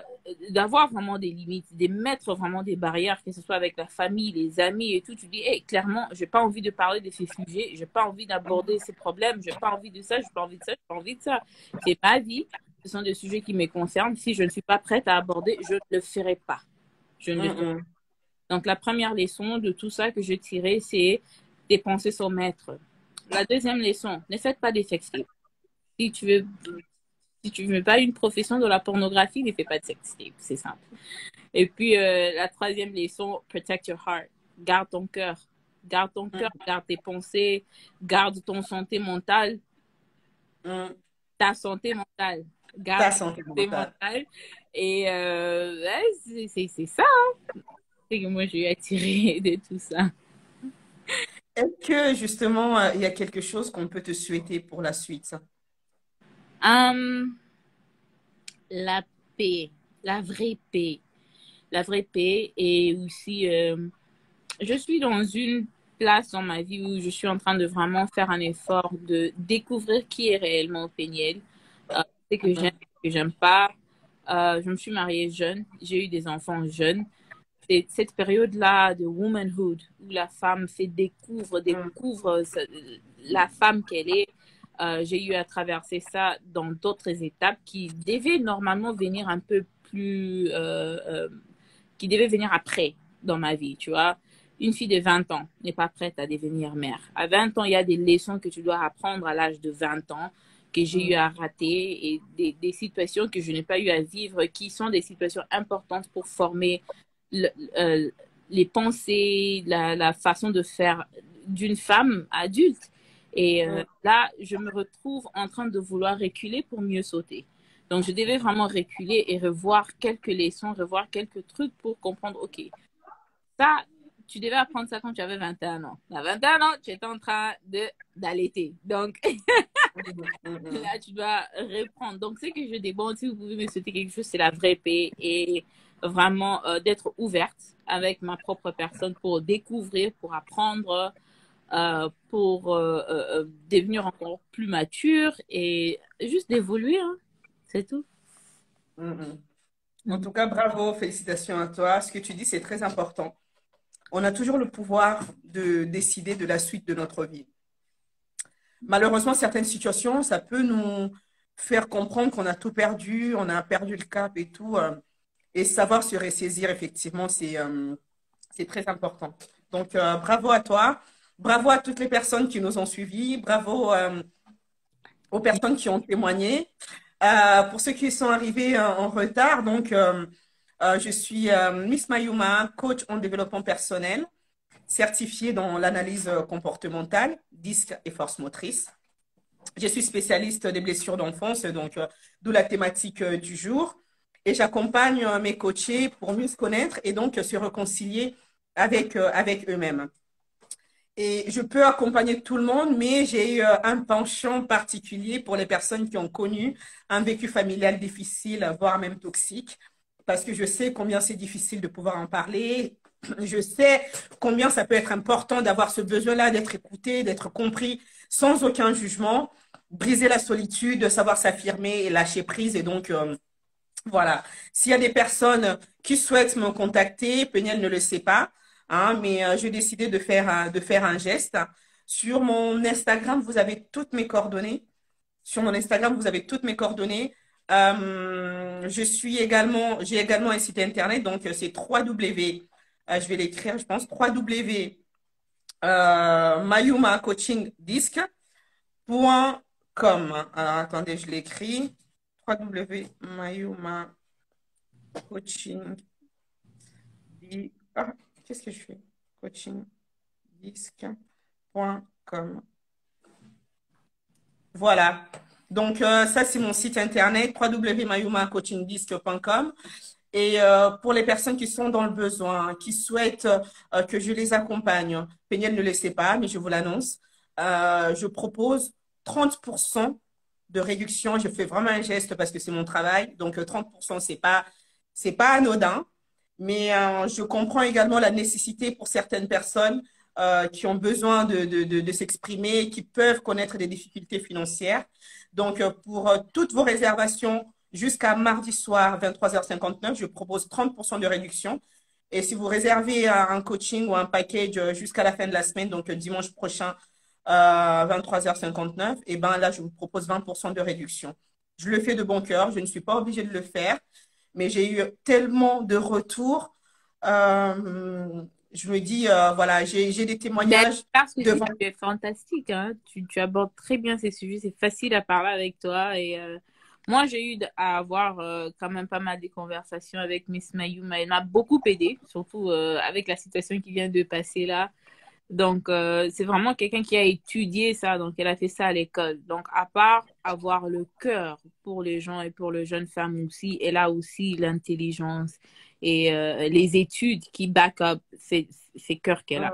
Speaker 1: d'avoir vraiment des limites, de mettre vraiment des barrières, que ce soit avec la famille, les amis et tout. Tu dis, hey, clairement, j'ai pas envie de parler de ces sujets, j'ai pas envie d'aborder ces problèmes, j'ai pas envie de ça, j'ai pas envie de ça, j'ai pas envie de ça. C'est ma vie, ce sont des sujets qui me concernent. Si je ne suis pas prête à aborder, je ne le ferai pas. Je ne le ferai
Speaker 2: Mm.
Speaker 1: pas. Donc, la première leçon de tout ça que je tirais, c'est des pensées sont maîtres. La deuxième leçon, ne faites pas des sextapes. Si tu veux, si tu veux pas une profession de la pornographie, ne fais pas de sextape. C'est simple. Et puis, la troisième leçon, protect your heart. Garde ton cœur. Garde ton cœur,
Speaker 2: Mm.
Speaker 1: garde tes pensées, garde ton santé mentale,
Speaker 2: Mm.
Speaker 1: ta santé mentale. Garde
Speaker 2: Ta
Speaker 1: ta
Speaker 2: santé
Speaker 1: santé
Speaker 2: mentale.
Speaker 1: mentale. Et ouais, c'est ça. C'est que moi, j'ai attiré de tout ça.
Speaker 2: Est-ce que justement, il y a quelque chose qu'on peut te souhaiter pour la suite?
Speaker 1: Hum, la paix, la vraie paix. La vraie paix et aussi je suis dans une place dans ma vie où je suis en train de vraiment faire un effort de découvrir qui est réellement Péniel, c'est
Speaker 2: Mm.
Speaker 1: que j'aime pas. Je me suis mariée jeune, j'ai eu des enfants jeunes. C'est cette période-là de womanhood où la femme
Speaker 2: Mm.
Speaker 1: découvre la femme qu'elle est. J'ai eu à traverser ça dans d'autres étapes qui devaient normalement venir un peu plus, qui devaient venir après dans ma vie, tu vois. Une fille de 20 ans n'est pas prête à devenir mère. À 20 ans, il y a des leçons que tu dois apprendre à l'âge de 20 ans que j'ai eu
Speaker 2: Mm.
Speaker 1: à rater et des situations que je n'ai pas eu à vivre qui sont des situations importantes pour former le, euh, les pensées, la façon de faire d'une femme adulte. Et
Speaker 2: Mm.
Speaker 1: là, je me retrouve en train de vouloir reculer pour mieux sauter. Donc, je devais vraiment reculer et revoir quelques leçons, revoir quelques trucs pour comprendre, OK, ça, tu devais apprendre ça quand tu avais 21 ans. À 21 ans, tu étais en train d'allaiter. Donc,
Speaker 2: Mm. Mm.
Speaker 1: là, tu dois reprendre. Donc, ce que je demande, si vous pouvez me souhaiter quelque chose, c'est la vraie paix et vraiment d'être ouverte avec ma propre personne pour découvrir, pour apprendre, pour devenir encore plus mature et juste d'évoluer. Hein. C'est tout.
Speaker 2: Mm. Mm. En
Speaker 1: Mhm.
Speaker 2: tout cas, bravo, félicitations à toi. Ce que tu dis, c'est très important. On a toujours le pouvoir de décider de la suite de notre vie. Malheureusement, certaines situations, ça peut nous faire comprendre qu'on a tout perdu, on a perdu le cap et tout. Et savoir se ressaisir, effectivement, c'est très important. Donc, bravo à toi. Bravo à toutes les personnes qui nous ont suivis. Bravo, aux personnes qui ont témoigné. Pour ceux qui sont arrivés en retard, donc, je suis Miss Mayuma, coach en développement personnel, certifiée dans l'analyse comportementale, disque et force motrice. Je suis spécialiste des blessures d'enfance, donc d'où la thématique du jour. Et j'accompagne mes coachés pour mieux se connaître et donc se réconcilier avec eux-mêmes. Et je peux accompagner tout le monde, mais j'ai eu un penchant particulier pour les personnes qui ont connu un vécu familial difficile, voire même toxique, parce que je sais combien c'est difficile de pouvoir en parler, Je sais combien ça peut être important d'avoir ce besoin-là d'être écouté, d'être compris sans aucun jugement, briser la solitude, de savoir s'affirmer et lâcher prise. Et donc, voilà. S'il y a des personnes qui souhaitent me contacter, Peniel ne le sait pas, hein, mais j'ai décidé de faire un geste. Sur mon Instagram, vous avez toutes mes coordonnées. Sur mon Instagram, vous avez toutes mes coordonnées. J'ai également un site internet, donc c'est 3W, je vais l'écrire, je pense, 3W mayumacoachingdisc.com. Alors, attendez, je l'écris. 3W Mayuma Coaching. Ah, qu'est-ce que je fais? Coachingdisc.com. Voilà. Donc, ça, c'est mon site internet, www.mayumacoachingdisc.com. Et pour les personnes qui sont dans le besoin, qui souhaitent que je les accompagne, Peniel ne le sait pas, mais je vous l'annonce, je propose 30% de réduction. Je fais vraiment un geste parce que c'est mon travail. Donc, 30%, c'est pas anodin. Mais je comprends également la nécessité pour certaines personnes qui ont besoin de s'exprimer, qui peuvent connaître des difficultés financières. Donc, pour toutes vos réservations jusqu'à mardi soir, 23h59, je propose 30% de réduction. Et si vous réservez un coaching ou un package jusqu'à la fin de la semaine, donc dimanche prochain, 23h59, et ben là, je vous propose 20% de réduction. Je le fais de bon cœur, je ne suis pas obligée de le faire, mais j'ai eu tellement de retours. Je me dis, voilà, j'ai des
Speaker 1: Ben,
Speaker 2: témoignages
Speaker 1: parce que si
Speaker 2: devant.
Speaker 1: tu es fantastique, hein. Tu abordes très bien ces sujets, c'est facile à parler avec toi. Et moi, j'ai eu à avoir quand même pas mal de conversations avec Miss Mayuma. Elle m'a beaucoup aidé, surtout avec la situation qui vient de passer là. Donc, c'est vraiment quelqu'un qui a étudié ça, donc elle a fait ça à l'école. Donc, à part avoir le cœur pour les gens et pour les jeunes femmes aussi, elle a aussi l'intelligence et les études qui back up ces cœurs qu'elle a.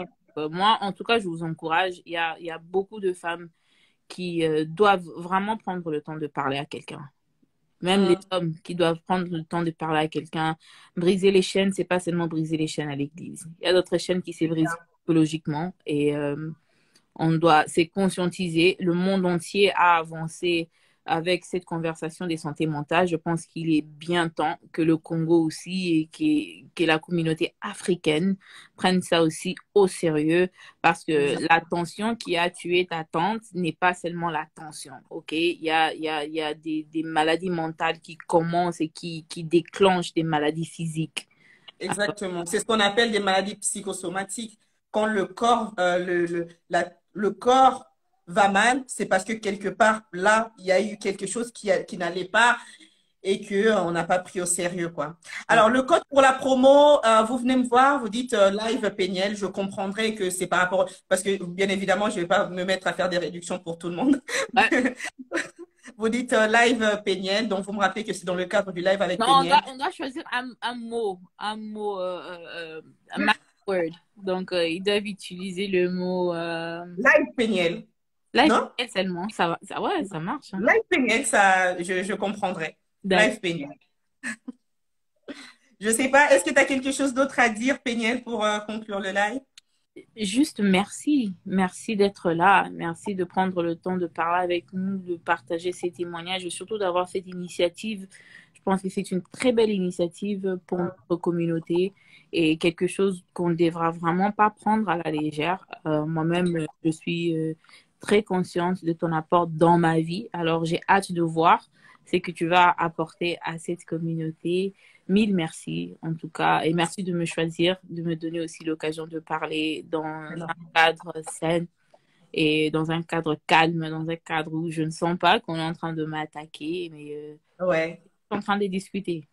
Speaker 1: Moi, en tout cas, je vous encourage. Il y a beaucoup de femmes qui doivent vraiment prendre le temps de parler à quelqu'un. Même les hommes qui doivent prendre le temps de parler à quelqu'un. Briser les chaînes, c'est pas seulement briser les chaînes à l'église. Il y a d'autres chaînes qui se brisent psychologiquement et on doit s'est conscientiser. Le monde entier a avancé avec cette conversation des santé mentale. Je pense qu'il est bien temps que le Congo aussi que la communauté africaine prenne ça aussi au sérieux parce que la tension qui a tué ta tante n'est pas seulement la tension, ok? Il y a des maladies mentales qui commencent et qui déclenchent des maladies physiques.
Speaker 2: Exactement. C'est ce qu'on appelle des maladies psychosomatiques. Quand le corps, le corps va mal, c'est parce que quelque part, là, il y a eu quelque chose qui n'allait pas et que on n'a pas pris au sérieux, quoi. Alors, le code pour la promo, vous venez me voir, vous dites live Peniel, je comprendrai que c'est par rapport, parce que bien évidemment, je vais pas me mettre à faire des réductions pour tout le monde.
Speaker 1: Ouais.
Speaker 2: Vous dites live Peniel, donc vous me rappelez que c'est dans le cadre du live avec
Speaker 1: Non,
Speaker 2: Peniel.
Speaker 1: on doit choisir un mot, un magic word. Donc, ils doivent utiliser le mot
Speaker 2: Live Peniel,
Speaker 1: live
Speaker 2: non?
Speaker 1: seulement. Ouais, ça marche, hein.
Speaker 2: Live Peniel, ça, je comprendrai.
Speaker 1: D'accord.
Speaker 2: Live Peniel. Je sais pas, est-ce que tu as quelque chose d'autre à dire, Peniel, pour conclure le live?
Speaker 1: Juste merci. Merci d'être là. Merci de prendre le temps de parler avec nous, de partager ces témoignages et surtout d'avoir cette initiative. Je pense que c'est une très belle initiative pour notre communauté et quelque chose qu'on ne devra vraiment pas prendre à la légère. Moi-même, je suis très consciente de ton apport dans ma vie. Alors, j'ai hâte de voir ce que tu vas apporter à cette communauté. Mille merci, en tout cas, et merci de me choisir, de me donner aussi l'occasion de parler dans un cadre sain et dans un cadre calme, dans un cadre où je ne sens pas qu'on est en train de m'attaquer, mais
Speaker 2: Ouais.
Speaker 1: on est en train de discuter.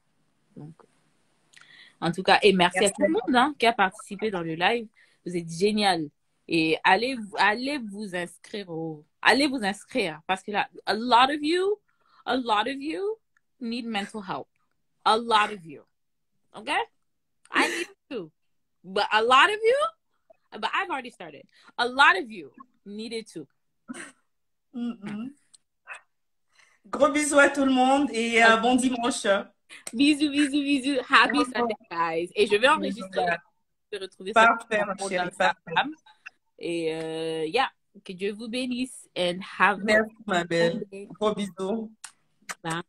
Speaker 1: Donc, en tout cas, et merci à
Speaker 2: Merci.
Speaker 1: tout le monde hein, qui a participé dans le live. Vous êtes génial. Et allez vous inscrire parce que là, a lot of you need mental help. A lot of you. Okay? I need to. But a lot of you, but I've already started. A lot of you needed to.
Speaker 2: Gros bisous à tout le monde et bon dimanche.
Speaker 1: Bisous, bisous, bisous. Happy Sunday, guys. Et je vais enregistrer. peux retrouver ça
Speaker 2: Parfait,
Speaker 1: sur
Speaker 2: ma
Speaker 1: mon compte
Speaker 2: chérie, parfait.
Speaker 1: d'Instagram. Et yeah, que Dieu vous bénisse and have a
Speaker 2: Merci, ma belle.
Speaker 1: wonderful day.
Speaker 2: Gros bisous.
Speaker 1: Bye.